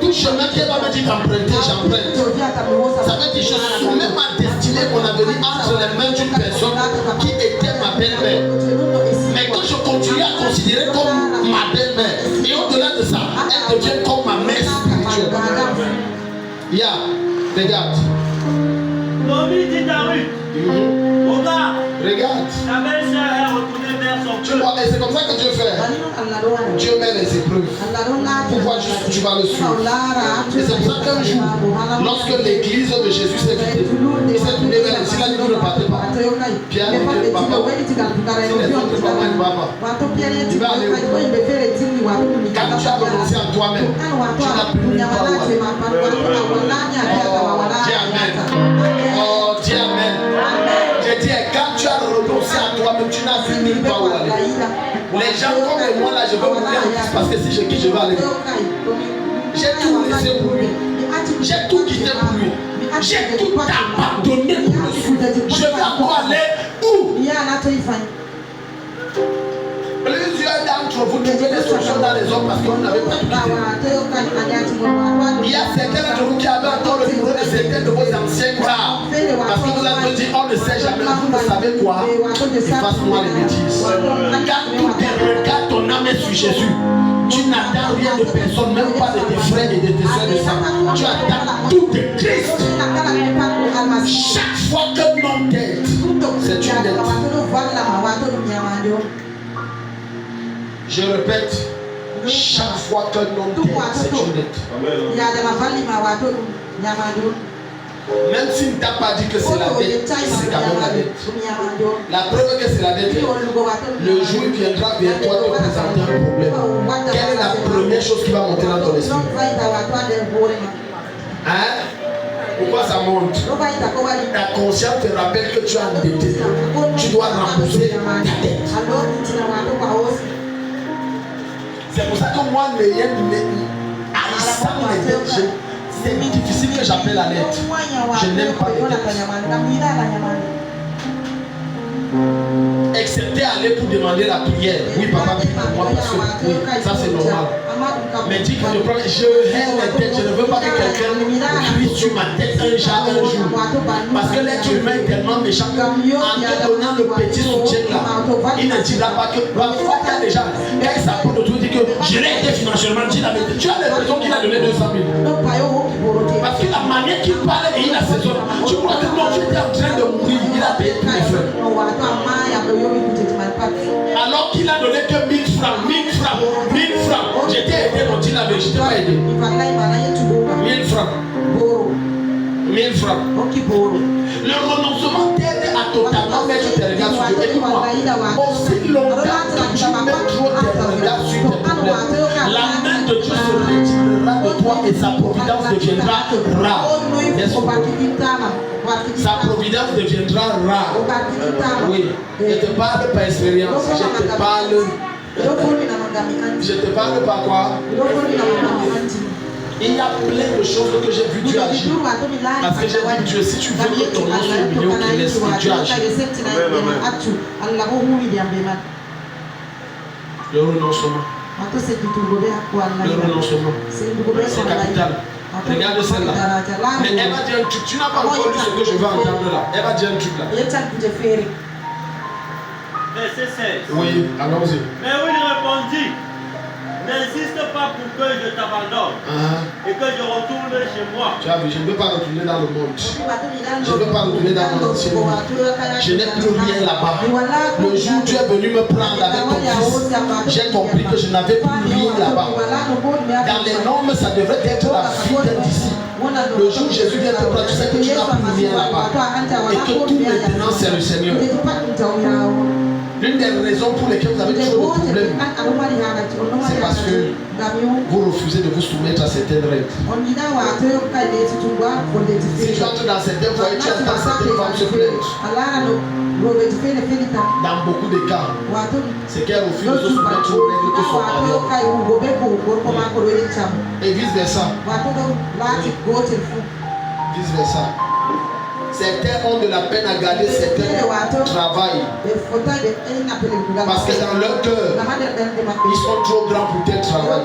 Tout chemin qu'elle va me dire d'emprunter, j'emprunte. Ça veut dire je soumets ma destinée, mon avenir entre les mains d'une personne qui était ma belle-mère. Mais quand je continue à considérer comme ma belle-mère, et au-delà de ça, elle devient comme ma mère spirituelle. Regarde. Noémie dit à Ruth, regarde, ta belle-sœur est retournée vers son tu vois, et c'est comme ça que Dieu fait. Dieu met les épreuves pour voir juste où tu vas le suivre. Et c'est pour ça qu'un jour, lorsque l'église de Jésus s'est vidée, il s'est tourné vers les îles, il a dit vous ne partez pas. Pierre dit que papa, si les autres parents ne vont pas, tu vas aller où? Quand tu as renoncé à toi-même, tu n'as plus nulle part où aller. Dis Amen. Oh, dis Amen. J'ai dit, quand tu as renoncé à toi-même, tu n'as plus nulle part où aller. Les gens comme moi là, je veux mourir en Christ parce que si je quitte, je vais aller. J'ai tout laissé pour lui. J'ai tout quitté pour lui. J'ai tout abandonné pour le suivre. Je vais encore aller où? Plusieurs d'entre vous trouvez des solutions dans les hommes parce que vous n'avez pas tout quitté. Il y a certains d'entre vous qui avaient encore le numéro de certains de vos anciens gars. Parce que vous avez dit, on ne sait jamais, vous ne savez quoi. Efface-moi les bêtises. Quand tout te regarde, ton âme est sur Jésus. Tu n'attends rien de personne, même pas de tes frères et de tes soeurs de sang. Tu attends tout de Christ. Chaque fois que l'on t'aide, c'est une dette. Je répète, chaque fois que l'on t'aide, c'est une dette. Même s'il ne t'a pas dit que c'est la dette, c'est quand même la dette. La preuve que c'est la dette, le jour il viendra vers toi te présenter un problème. Quelle est la première chose qui va monter dans ton esprit? Hein? Pourquoi ça monte? Ta conscience te rappelle que tu as endetté. Tu dois rembourser ta dette. C'est pour ça que moi, c'est difficile que j'appelle à l'aide. Je n'aime pas les dettes. Excepté aller pour demander la prière. Oui, papa, prie pour moi parce que oui, ça c'est normal. Mais dis que je hais les dettes. Je ne veux pas que quelqu'un crie sur ma tête un jour. Parce que l'être humain est tellement méchant. En te donnant le petit soutien là, il ne dira pas que. Parfois, il y a des gens, quand il s'apporte de tout, il dit que je l'ai aidé financièrement. Tu as l'impression qu'il a donné 200 000. Parce que la manière qu'il parle et il assaisonne. Tu crois que non, tu étais en train de mourir, il a payé tous les frais. Alors qu'il a donné que 1000 francs, 1000 francs, 1000 francs. J'étais aidé, non, il avait, je t'ai pas aidé. 1000 francs. 1000 francs. Le renoncement t'aide à totalement mettre tes regards sur Dieu. Écoute-moi, aussi longtemps que tu mets trop tes regards sur tes problèmes, la main de Dieu se retirera de toi et sa providence deviendra rare. Sa providence deviendra rare. Oui, je te parle par expérience. Je te parle par quoi? Il y a plein de choses que j'ai vu Dieu agir. Parce que j'ai dit Dieu, si tu veux que ton nom soit humilié ou qu'il laisse, Dieu agit. Le renoncement. Le renoncement. C'est capital. Regarde celle-là. Mais elle va dire un truc. Tu n'as pas encore lu ce que je veux entendre là. Elle va dire un truc là. Verset 16. Oui, allons-y. Mais oui, il répondit, n'insiste pas pour que je t'abandonne et que je retourne chez moi. Tu as vu, je ne veux pas retourner dans le monde. Je ne veux pas retourner dans mon ancien monde. Je n'ai plus rien là-bas. Le jour où tu es venu me prendre avec ton fils, j'ai compris que je n'avais plus rien là-bas. Dans les normes, ça devrait être la fille d'ici. Le jour où Jésus vient te prendre, tu sais que tu n'as plus rien là-bas. Et que tout maintenant, c'est le Seigneur. L'une des raisons pour lesquelles vous avez toujours des problèmes, c'est parce que vous refusez de vous soumettre à certaines règles. Si tu entres dans certains foyers, tu entends certaines femmes se plaindre. Dans beaucoup de cas, c'est qu'elles refusent de se soumettre aux règles que son mari. Et vice versa. Vice versa. Certains ont de la peine à garder certains travail. Parce que dans leur cœur, ils sont trop grands pour tel travail.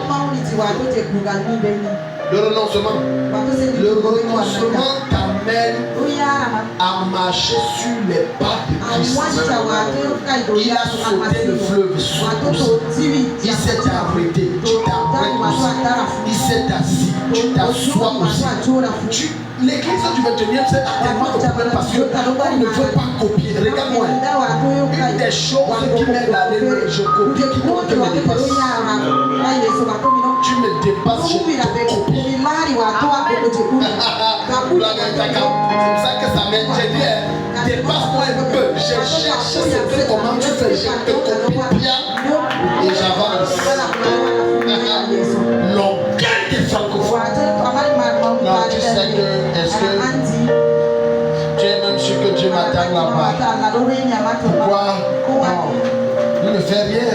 Le renoncement t'amène à marcher sur les pas de Christ. Il a sauté le fleuve. Il s'est arrêté. Tu t'arrêtes aussi. Il s'est assis. Tu t'assois aussi. L'église du 21e siècle a tellement de problèmes parce qu'on ne veut pas copier. Regarde-moi. Une des choses qui m'aide à aller, je copie, qui me dépasse. Tu me dépasses, je te copie. C'est pour ça que ça m'aide. J'ai dit, dépasse-moi un peu. J'ai cherché comment tu fais. Je te copie bien et j'avance. L'orgueil des francophones. Non, tu sais que, est-ce que tu es même sûr que Dieu m'attend là-bas? Pourquoi? Non, il ne fait rien.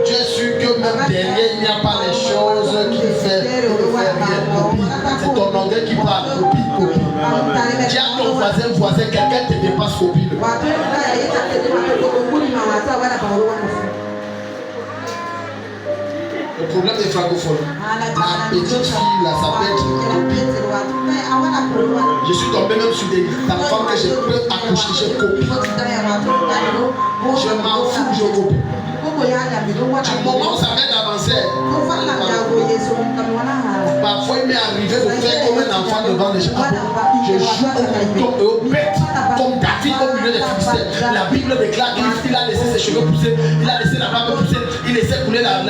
Tu es sûr que même derrière il n'y a pas les choses qu'il fait. Il ne fait rien. Copie. C'est ton orgueil qui parle. Copie. Dis à ton voisin, quelqu'un te dépasse, copie-le. Le problème des francophones, la petite fille là, ça peut être copie. Je suis tombé même sur des femmes que je peux accoucher, je copie. Je m'en fous, je copie. Du moment où ça m'aide d'avancer, parfois il m'est arrivé de faire comme un enfant devant les gens. Je joue au mouton et aux bêtes, comme David au milieu des Philistins. La Bible déclare qu'il a laissé ses cheveux pousser, il a laissé la barbe pousser, il laissait couler la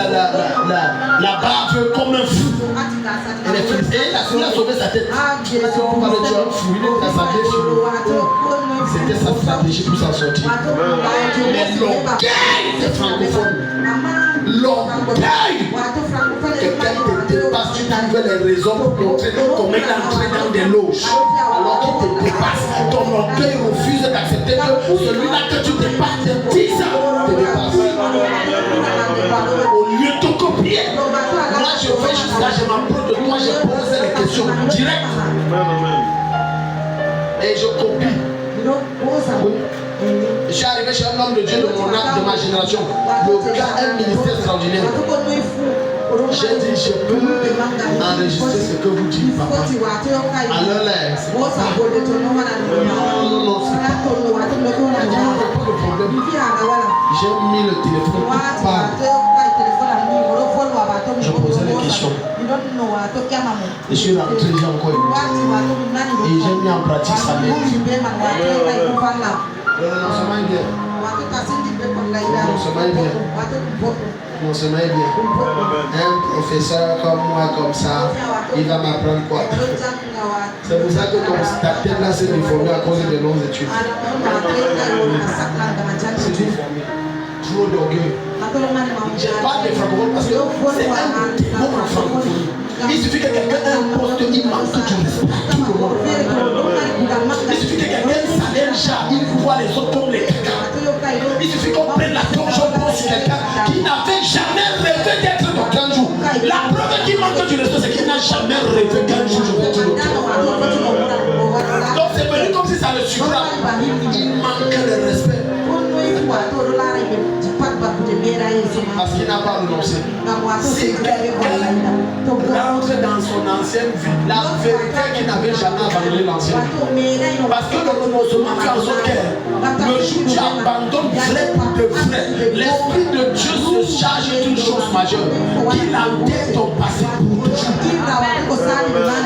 barbe comme un fou. Et les Philistins, il a sauvé sa tête. Parce qu'on parle de Dieu, fou, il était sa tête. C'était sa stratégie pour s'en sortir. Mais l'orgueil des francophones, l'orgueil, quelqu'un te dépasse, tu trouves les raisons pour montrer comment il est entré dans des loges alors qu'il te dépasse. Ton orgueil refuse d'accepter que celui-là que tu dépasses de 10 ans te dépasse. Au lieu de te copier, moi je fais juste là, je m'approche de toi, je pose les questions directes et je copie. Je suis arrivé chez un homme de Dieu de ma génération. Le gars a un ministère extraordinaire. J'ai dit, je peux enregistrer ce que vous dites, papa. Alors là, c'est pas ça. Non, c'est pas de problème. J'ai mis le téléphone. Je posais des questions. Je suis rentré, j'ai encore écouté. Et j'ai mis en pratique sa mère. Le renoncement est bien. Non, c'est bien. Un professeur comme moi, comme ça, il va m'apprendre quoi? C'est pour ça que ta tête là s'est déformée à cause de longues études. C'est déformé. Trop d'orgueil. Je parle des francophones parce que c'est un démon en francophonie. Il suffit que quelqu'un ait un poste, il manque du respect à tout le monde. Il suffit que quelqu'un s'allège, il voit les autres comme les caca. Il suffit qu'on prenne la torche, on pose sur quelqu'un qui n'avait jamais rêvé d'être docteur un jour. La preuve qu'il manque du respect, c'est qu'il n'a jamais rêvé qu'un jour je vais être docteur. Donc c'est venu comme si ça le surprend. Il manque de respect. Parce qu'il n'a pas renoncé. Si quelqu'un rentre dans son ancienne vie, la vérité qu'il n'avait jamais abandonné l'ancienne vie. Parce que le renoncement fait en sorte que le jour où tu abandonnes vrai pour de vrai, l'Esprit de Dieu se charge d'une chose majeure, qu'il enterre ton passé pour toujours.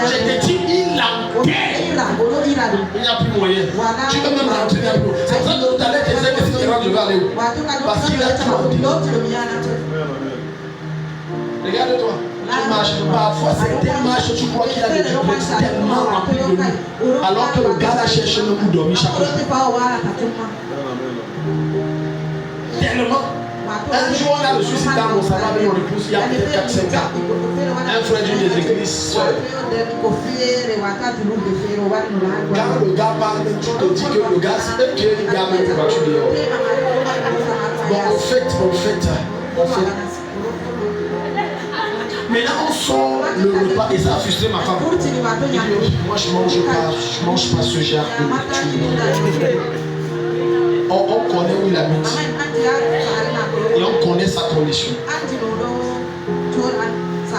Je te dis, il enterre. Il n'y a plus moyen. Tu peux même rentrer dans le bureau. C'est pour ça que tout à l'heure, tu disais que si tu rentres, je vais aller où? Parce qu'il a tout enterré. Regarde-toi. Tu marches. Parfois, c'est tes marches, tu crois qu'il y a des complexes tellement remplis de nous. Alors que le gars là cherche le coup dormir chaque jour. tellement. Un jour, on a reçu cette dame au salon avec mon épouse, il y a peut-être 4-5 ans. Un frère d'une des églises sœurs. Quand le gars parle, tu te dis que le gars, c'est eux qui est le gars même pour battre dehors. Bon, en fait. Maintenant, on sort le repas et ça a frustré ma femme. Il dit, moi, je mange pas ce genre de nourriture. On connaît où il habite. Et on connaît sa condition.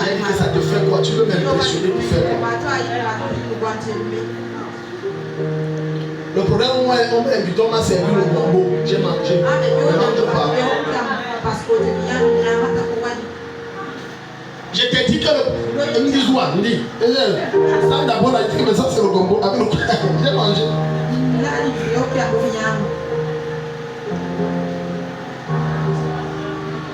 J'ai dit que ça te fait quoi? Tu veux m'impressionner pour faire quoi? Le problème, on m'a invité, on m'a servi le gombo. J'ai mangé. Je ne mange pas. Je t'ai dit que il me dit quoi? Il me dit, ça d'abord a dit que ça c'est le gombo. J'ai mangé.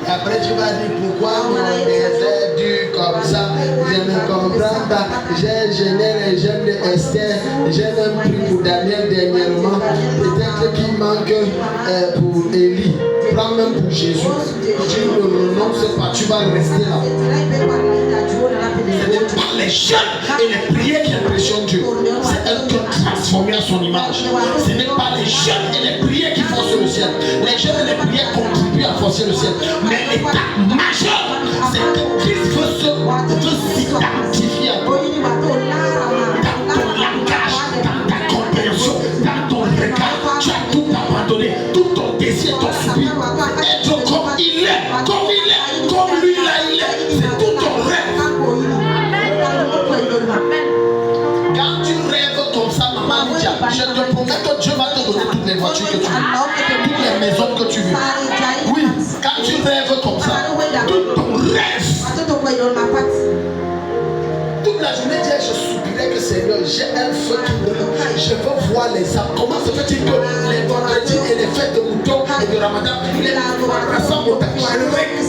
Et après tu vas dire pourquoi mon désert dure comme ça. Je ne comprends pas. J'ai gêné les jeunes de Esther. J'ai même pris pour Daniel dernièrement. Peut-être qu'il manque pour Élie. Prends même pour Jésus. Tu ne renonces pas. Tu vas rester là. Ce n'est pas les jeunes et les prières qui impressionnent Dieu. C'est elles qui ont transformé à son image. Ce n'est pas les jeunes et les prières qui forcent le ciel. Les jeunes et les prières contribuent à forcer le ciel. Mais l'état majeur, c'est que Christ veut s'identifier à toi. Dans ton langage, dans ta compréhension, dans ton regard, tu as tout abandonné, tout ton désir, ton soupi. Être comme il est, comme lui là il est. C'est tout ton rêve. Quand tu rêves comme ça, maman Lydia, je te promets que Dieu va te donner toutes les voitures que tu veux, toutes les maisons que tu veux. Oui, quand tu rêves comme ça, tout ton rêve. Toute la journée, je soupirais que Seigneur, j'ai un feu qui brûle. Je veux voir les âmes. Comment se fait-il que les vendredis et les fêtes de moutons et de Ramadan, les rassemblent au tapis?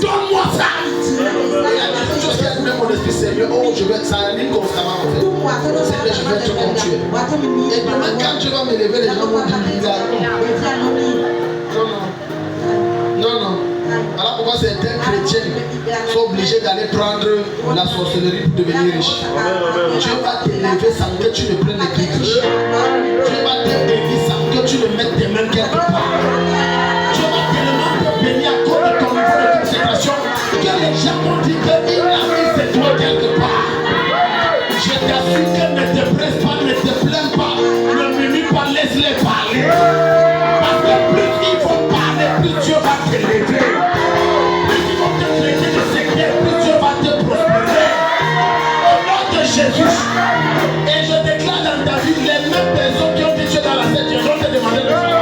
Donne-moi ça! Et la dernière chose qui a donné mon esprit, Seigneur, oh, je vais, ça anime constamment en fait. Seigneur, je vais te continuer. Et demain, quand je vais me lever, les gens vont dire, non. Voilà pourquoi certains chrétiens sont obligés d'aller prendre la sorcellerie pour devenir riches. Dieu va t'élever sans que tu ne prennes les trucs riches. Dieu va t'élever sans que tu ne mettes tes mains quelque part. Dieu va tellement te bénir à cause de ton niveau de consécration que les gens vont dire qu'il a mis ses doigts quelque part. Je t'assure que ne te presse pas, ne te plains pas, ne murmure pas, laisse-les parler. Parce que plus ils vont parler, plus Dieu va t'élever. Plus ils vont te traiter de secret, plus Dieu va te prospérer. Au nom de Jésus. Et je déclare dans ta vie, les mêmes personnes qui ont dit Dieu dans la scène, vont te demander de faire.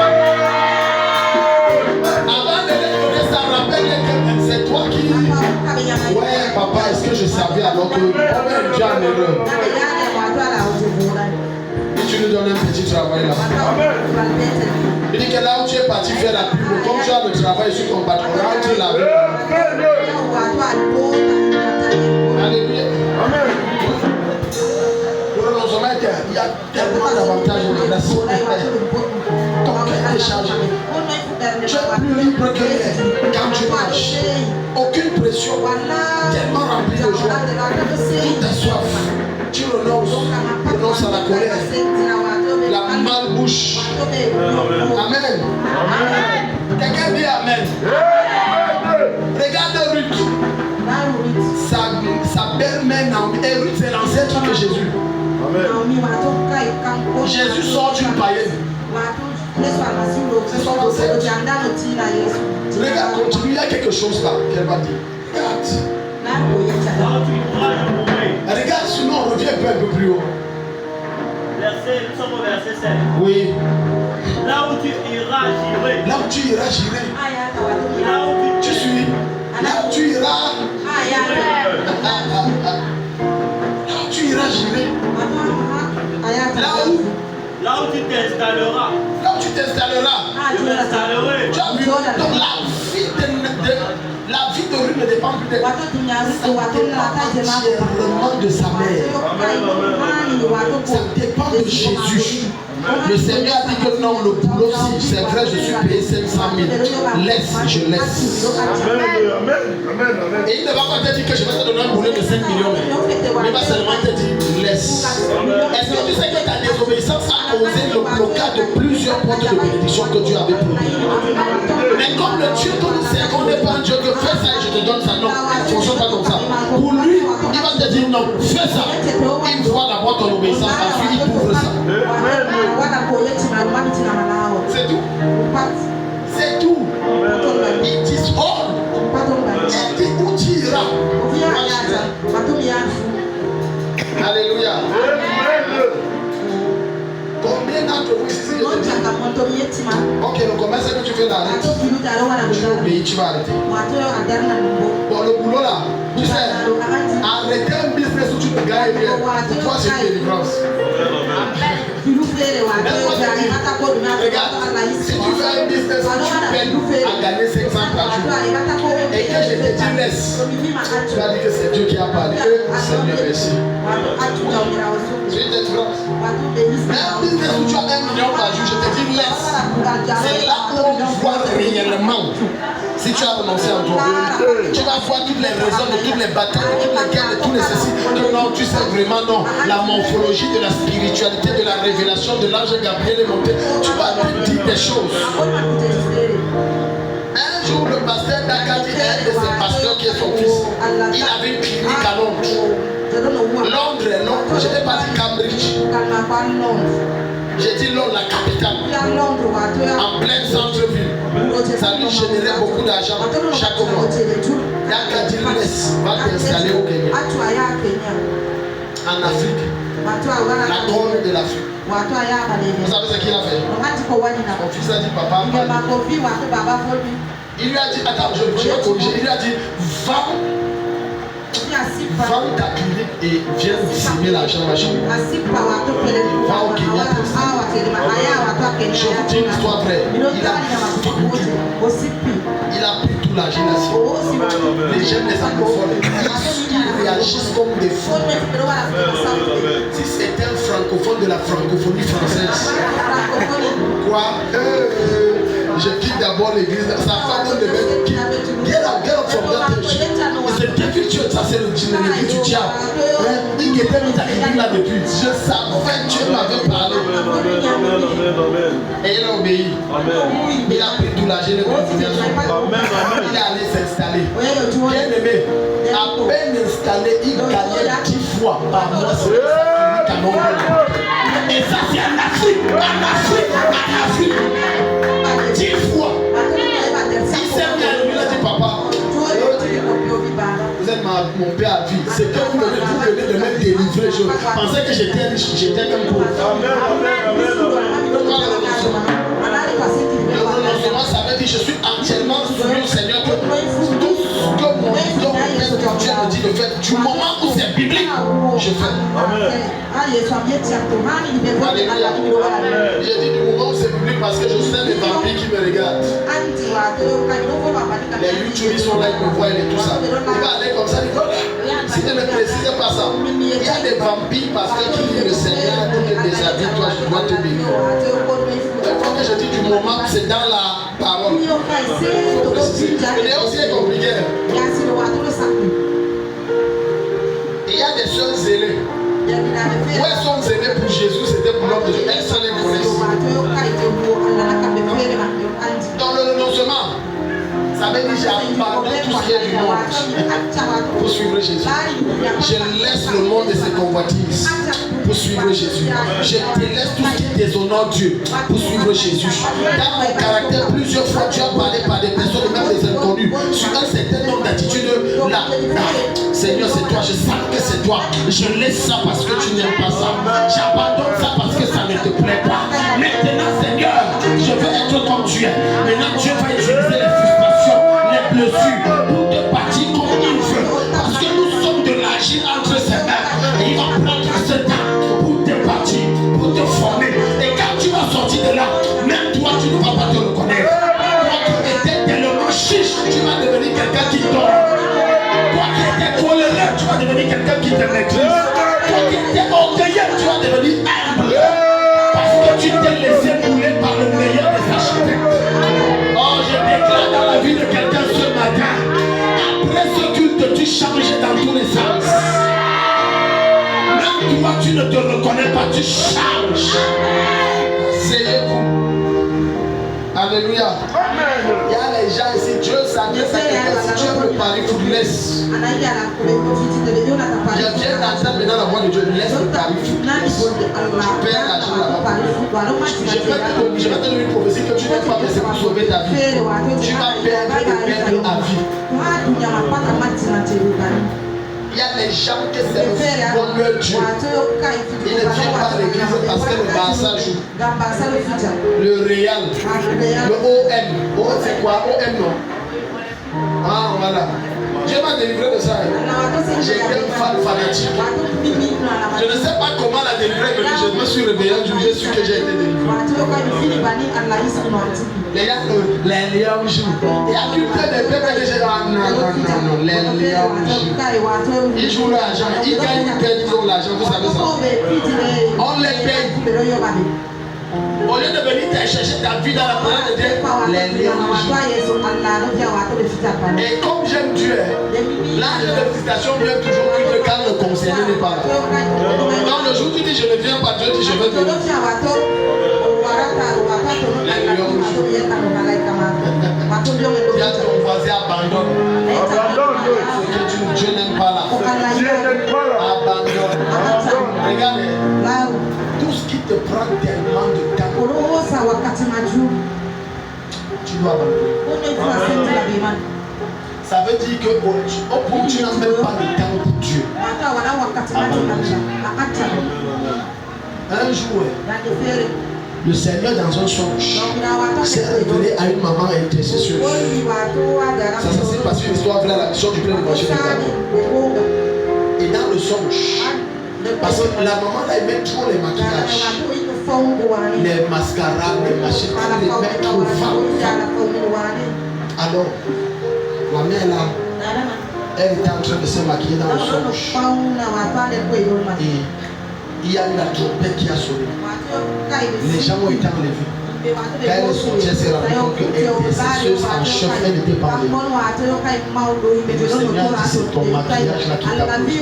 Avant de les donner, ça rappelle que c'est toi qui... Ouais, papa, est-ce que je savais alors que Dieu a une erreur? Et tu nous donnes un petit travail là. Il dit que là où tu es parti faire la pub, comme tu as le travail sur ton patron, rentre la vie. Alléluia. Il y a tellement d'avantages et de grâce. Ton cœur est chargé. Tu es plus libre que hier quand tu marches. Aucune pression. Tellement rempli de joie. Tout est soif. Tu renonces à la colère. La malbouche. Amen. Quelqu'un dit Amen. Regarde Ruth. Sa belle-mère Naomi. Et Ruth, c'est l'ancêtre de Jésus. Amen. Jésus sort d'une païenne. C'est son ancêtre. Regarde, continue, il y a quelque chose là qu'elle va dire. Regarde, sinon on revient un peu plus haut. Nous sommes au verset 7. Oui. Là où tu iras, j'irai. Là où tu iras, j'irai. Là où tu suis. Là où tu iras. Là où tu iras, j'irai. Là où tu t'installeras. Là où tu t'installeras. Je m'installerai. Tu as vu, donc la vie de Ruth ne dépend plus de ça dépend de sa mère. Ça dépend de Jésus. Le Seigneur a dit que non, le boulot, si c'est vrai, je suis payé 500 000. Laisse, je laisse. Et il ne va pas te dire que je vais te donner un boulot de 5 millions. Mais il va seulement te dire, laisse. Est-ce que tu sais que ta désobéissance a causé le blocage de plusieurs portes de bénédiction que Dieu avait promis? Mais comme le Dieu que nous servons n'est pas un Dieu que fais ça et je te donne ça, non, il ne fonctionne pas comme ça. Pour lui, il va te dire non, fais ça. Il voit d'abord ton obéissance, ensuite il t'ouvre ça. C'est tout. C'est tout. Il dit oh, il dit où tu iras. Alléluia. Combien d'entre vous ici je te dis, ok, le commerce que tu fais d'arrêter, tu obéis, tu vas arrêter. Bon, le boulot là, tu sais, arrêter un business où tu te gagnes bien, pour toi c'est une délivrance. Regarde, si tu fais un business où tu peines à gagner 500 par jour et que je te dis laisse, tu vas dire que c'est Dieu qui a parlé. Seigneur, merci. C'est une délivrance. Mais un business où tu as 1 million par jour, je te dis laisse. C'est là où on voit réellement si tu as renoncé en toi. Tu vas voir toutes les raisons de toutes les batailles, de toutes les guerres, de tous les ceci. Que non, tu sais vraiment non. La morphologie de la spiritualité, de la révélation de l'ange Gabriel est monté. Tu vas te dire des choses. Un jour, le pasteur Dakati, un de ses pasteurs qui est son fils, il avait une clinique à Londres. Londres, je n'ai pas dit Cambridge. J'ai dit Londres, la capitale. En plein centre-ville. Ça lui générait beaucoup d'argent chaque mois. Dakati laisse, va t'installer au Kenya. En Afrique. La corne de l'Afrique. Vous savez ce qu'il a fait? Mon fils a dit papa. Il lui a dit, attends, je vais corriger. Il lui a dit, vends ta clinique et viens signer l'argent dans ma chambre. Va au Kenya. Je vous dis une histoire vraie. Il a pris tout l'argent là. Les jeunes, les anglophones, ils réagissent comme des fous. Si c'était un francophone de la francophonie française, quoi? Je quitte d'abord l'église. Sa femme de mettre qui get up from that church. C'est le devil church, ça c'est le l'église du diable. Il était mis à l'église là depuis. Je savais que Dieu m'avait parlé. Et il a obéi. Il a pris tout l'argent de l'organisation. Il est allé s'installer. Bien aimé, à peine installé, il gagnait 10 fois par mois. Et ça c'est en Afrique. En Afrique. 10 fois. Il s'est mis à lui, il a dit papa, vous êtes mon père à vie. C'est que vous venez de me délivrer. Je pensais que j'étais riche, j'étais comme pauvre. Le renoncement, ça veut dire je suis entièrement soumis au Seigneur. Que tout ce que mon Dieu me dit de faire, du moment où c'est biblique, je fais. J'ai dit du moment où c'est biblique parce que je sais les vampires qui me regardent. Les YouTubers sont là, ils me voient et tout ça. Il va aller comme ça, il va si tu ne précises pas ça, il y a des vampires parce que qui dit le Seigneur dit que déshabille-toi, je dois te bénir. Il faut que je dise du moment où c'est dans la parole. Il est aussi compliqué. Il y a des sœurs zélées. Où elles sont zélées pour Jésus, c'était pour l'homme de Dieu. Elles se les connaissent. Dans le renoncement, ça veut dire j'abandonne tout ce qui est du monde pour suivre Jésus. Je laisse le monde et ses convoitises pour suivre Jésus. Je délaisse tout ce qui déshonore Dieu pour suivre Jésus. Dans mon caractère, plusieurs fois tu as parlé par des personnes, même des inconnus, sur un certain nombre d'attitudes là. Seigneur, c'est toi, je sens que c'est toi. Je laisse ça parce que tu n'aimes pas ça. J'abandonne ça parce que ça ne te plaît pas. Maintenant, Seigneur, je veux être comme tu es. Maintenant, Dieu va utiliser les frustrations, les blessures pour te bâtir comme il veut. Parce que nous sommes de l'argile entre ses mains. Et il va prendre ce temps pour te bâtir, pour te former. Et quand tu vas sortir de là, même toi, tu ne vas pas te reconnaître. Toi qui étais tellement chiche, tu vas devenir quelqu'un qui dort. Toi qui étais coléreux, tu vas devenir quelqu'un qui te maîtrise. Toi qui étais orgueilleux, tu vas devenir humble. Parce que tu ne tu ne te reconnais pas, tu changes. Asseyez-vous. Alléluia. Il y a les gens ici, Dieu savait ça. Si Dieu me parle, il laisse. Je viens d'entendre maintenant la voix de Dieu. Laisse le pari. Tu perds l'argent là-bas. Je vais te donner une prophétie que tu n'es pas blessé pour sauver ta vie. Tu vas perdre et perdre à vie. Il y a des gens qui c'est le bonheur Dieu. Ils ne viennent pas à l'église parce que le Barça joue. Le Real, le OM. OM c'est quoi? OM non? Ah voilà. Dieu m'a délivré de ça. J'ai été un fan fanatique. Je ne sais pas comment la délivrer, mais je me suis réveillé un jour, j'ai su que j'ai été délivré. Les gars, les lions jouent. Il y a une tête de peuple que j'ai dit, ah non, les lions jouent. Ils jouent l'argent, ils gagnent, ils perdent, ils ont l'argent, vous savez ça. On les paye. Au lieu de venir chercher ta vie dans la parole de Dieu, les lions jouent. Et comme j'aime Dieu, l'âge de visitation vient toujours quand le conseiller n'est pas là. Quand le jour tu dis je ne viens pas, Dieu dit je veux venir. Les lions jouent. Dis à ton voisin abandonne. Ce que Dieu n'aime pas là. Abandonne. Regardez. Tout ce qui te prend tellement de temps, tu dois abandonner. Ça veut dire que au point tu n'as même pas de temps pour Dieu. Un jour, le Seigneur dans un songe s'est révélé à une maman intercesseuse. Ça s'est passé une histoire vraie à la mission du plein évangile. Et dans le songe, parce que la maman là, elle met trop les maquillages, les mascaras, les machines, elle les met trop fort. Alors, la mère là, elle était en train de se maquiller dans le songe. Et il y a eu la trompette qui a sonné. Les gens ont été enlevés. Quand elle est sortie, elle s'est rendue compte qu'elle était intercesseuse en chef, elle n'était pas enlevée. Et le Seigneur dit, c'est ton maquillage là qui t'a pris.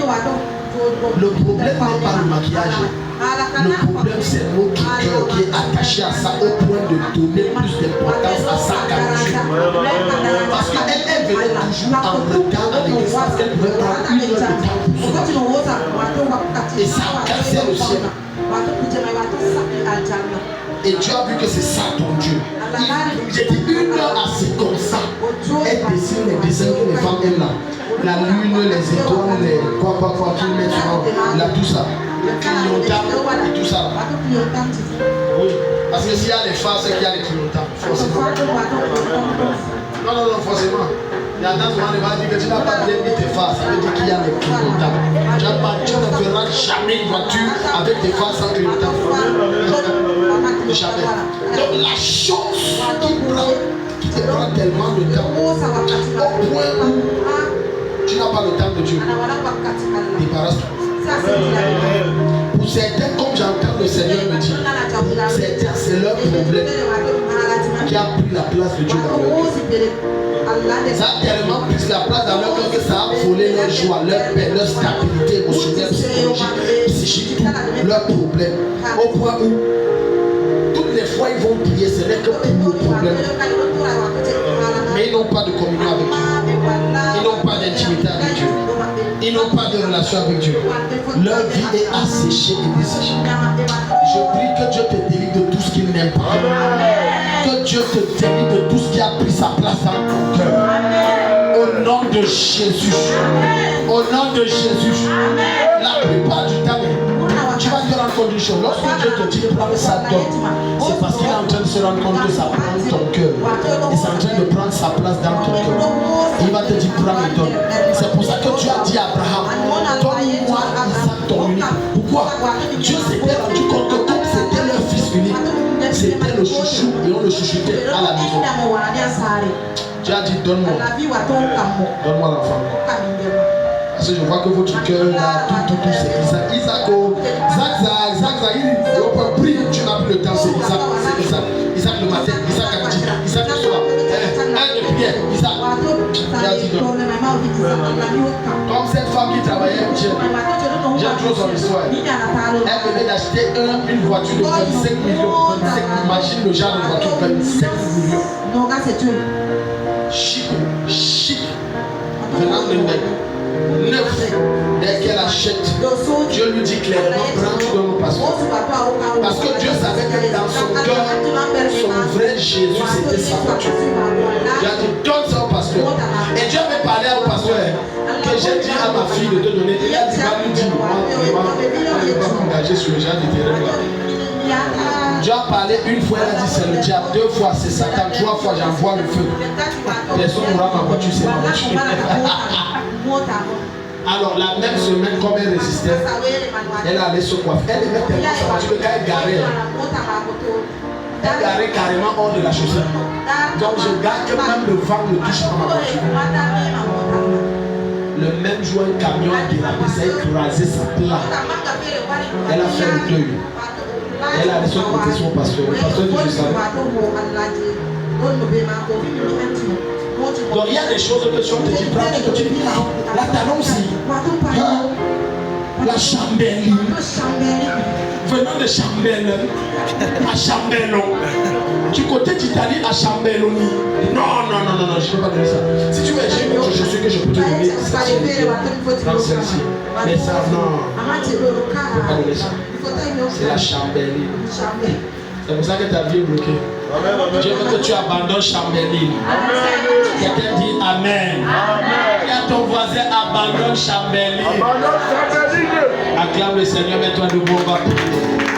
Le problème n'est pas le maquillage. Le problème c'est notre cœur qui est attaché à ça au point de donner plus d'importance à sa capture. Parce qu'elle venait toujours en retard à l'église parce qu'elle pouvait prendre une heure de temps pour se et ça cassait le ciel. Et tu as vu que c'est ça ton Dieu. J'ai dit une heure assez comme ça. Elle dessine les dessins que les femmes aiment là. La lune, les étoiles, les quoi qu'ils mettent sur là, tout ça. Le clignotant et tout ça. Oui. Parce que s'il y a les phares, c'est qu'il y a les clignotants. Forcément. Non, forcément. Il y a dans ce moment, il va dire que tu n'as pas bien mis tes phares. Ça veut dire qu'il y a les clignotants. Tu ne verras jamais une voiture avec des phares sans clignotant. Jamais. Donc la chose qui te prend tellement de temps, au point où tu n'as pas le temps de Dieu, débarrasse-toi. Pour certains, comme j'entends le Seigneur me dire, pour certains, c'est leur problème qui a pris la place de Dieu dans leur cœur. Ça a tellement pris la place dans leur cœur que ça a volé leur joie, leur paix, leur stabilité émotionnelle, psychique, tout leur problème. Au point où toutes les fois ils vont prier, ce n'est que pour le problème. Mais ils n'ont pas de communion avec Dieu. Ils n'ont pas d'intimité avec Dieu. Ils n'ont pas de relation avec Dieu. Leur vie est asséchée et desséchée. Je prie que Dieu te délivre de tout ce qu'il n'aime pas. Que Dieu te délivre de tout ce qui a pris sa place dans ton cœur. Au nom de Jésus. Au nom de Jésus. La plupart du temps, tu vas te rendre compte d'une chose. Lorsque Dieu te dit prends sa donne, c'est parce qu'il est en train de se rendre compte que ça prend ton cœur. Il est en train de prendre sa place dans ton cœur. Il va te dire prends et donne. C'est pour ça que tu as dit à Abraham, donne-moi Isaac ton unique. Pourquoi? Dieu s'était rendu compte que comme c'était leur fils unique, c'était le chouchou et on le chouchoutait à la maison. Tu as dit donne-moi. Donne-moi l'enfant. Parce que je vois que votre cœur là, tout, c'est Isaac. Isaac, il peut prier, tu n'as plus le temps, c'est Isaac. Isaac le matin, Isaac à midi, Isaac le soir. Un de prière, Isaac. Il a dit non. Comme cette femme qui travaillait, j'ai toujours son histoire. Elle venait d'acheter une voiture de 25 millions. 25, imagine le genre de voiture, 25 millions. Chic. Venant de mec. Neuf. Dès qu'elle achète, Dieu lui dit clairement, prends, tu donnes au pasteur. Parce que Dieu savait que dans son cœur, son vrai Jésus, c'était sa voiture. Il a dit, donne ça au pasteur. Et Dieu avait parlé au pasteur que j'ai dit à ma fille de te donner. Il a dit, va lui dire, moi, je ne vais pas m'engager sur le genre de terrain là. Dieu a parlé une fois, elle a dit, c'est le diable. 2 fois, c'est Satan. 3 fois, j'envoie le feu. Personne n'aura ma voiture, c'est ma voiture. Alors la même semaine, comme elle résistait, elle allait se coiffer. Elle aimait tellement sa voiture que quand elle garait, elle garait carrément hors de la chaussée. Donc je garde que même le vent ne touche pas ma voiture. Le même jour, un camion a dérapé, ça a écrasé sa plaque. Elle a fait le deuil. Elle a laissé côté son pasteur. Le pasteur dit je savais. Donc il y a des choses que si on te dit, prends, tu te dis, la t'annonce, la Chambéry, venant de Chambéry à Chambellon, du côté d'Italie à Chambelloni. Non, je ne peux pas donner ça. Si tu veux, j'ai une autre chaussure que je peux te donner. Dans celle-ci. Mais ça, non. Je ne peux pas donner ça. C'est la Chambéry. C'est pour ça que ta vie est bloquée. Je veux que tu abandonnes Chambéry. Quelqu'un dit Amen. Et à ton voisin, abandonne Chambéry. Acclame le Seigneur, mets-toi debout, on va prier.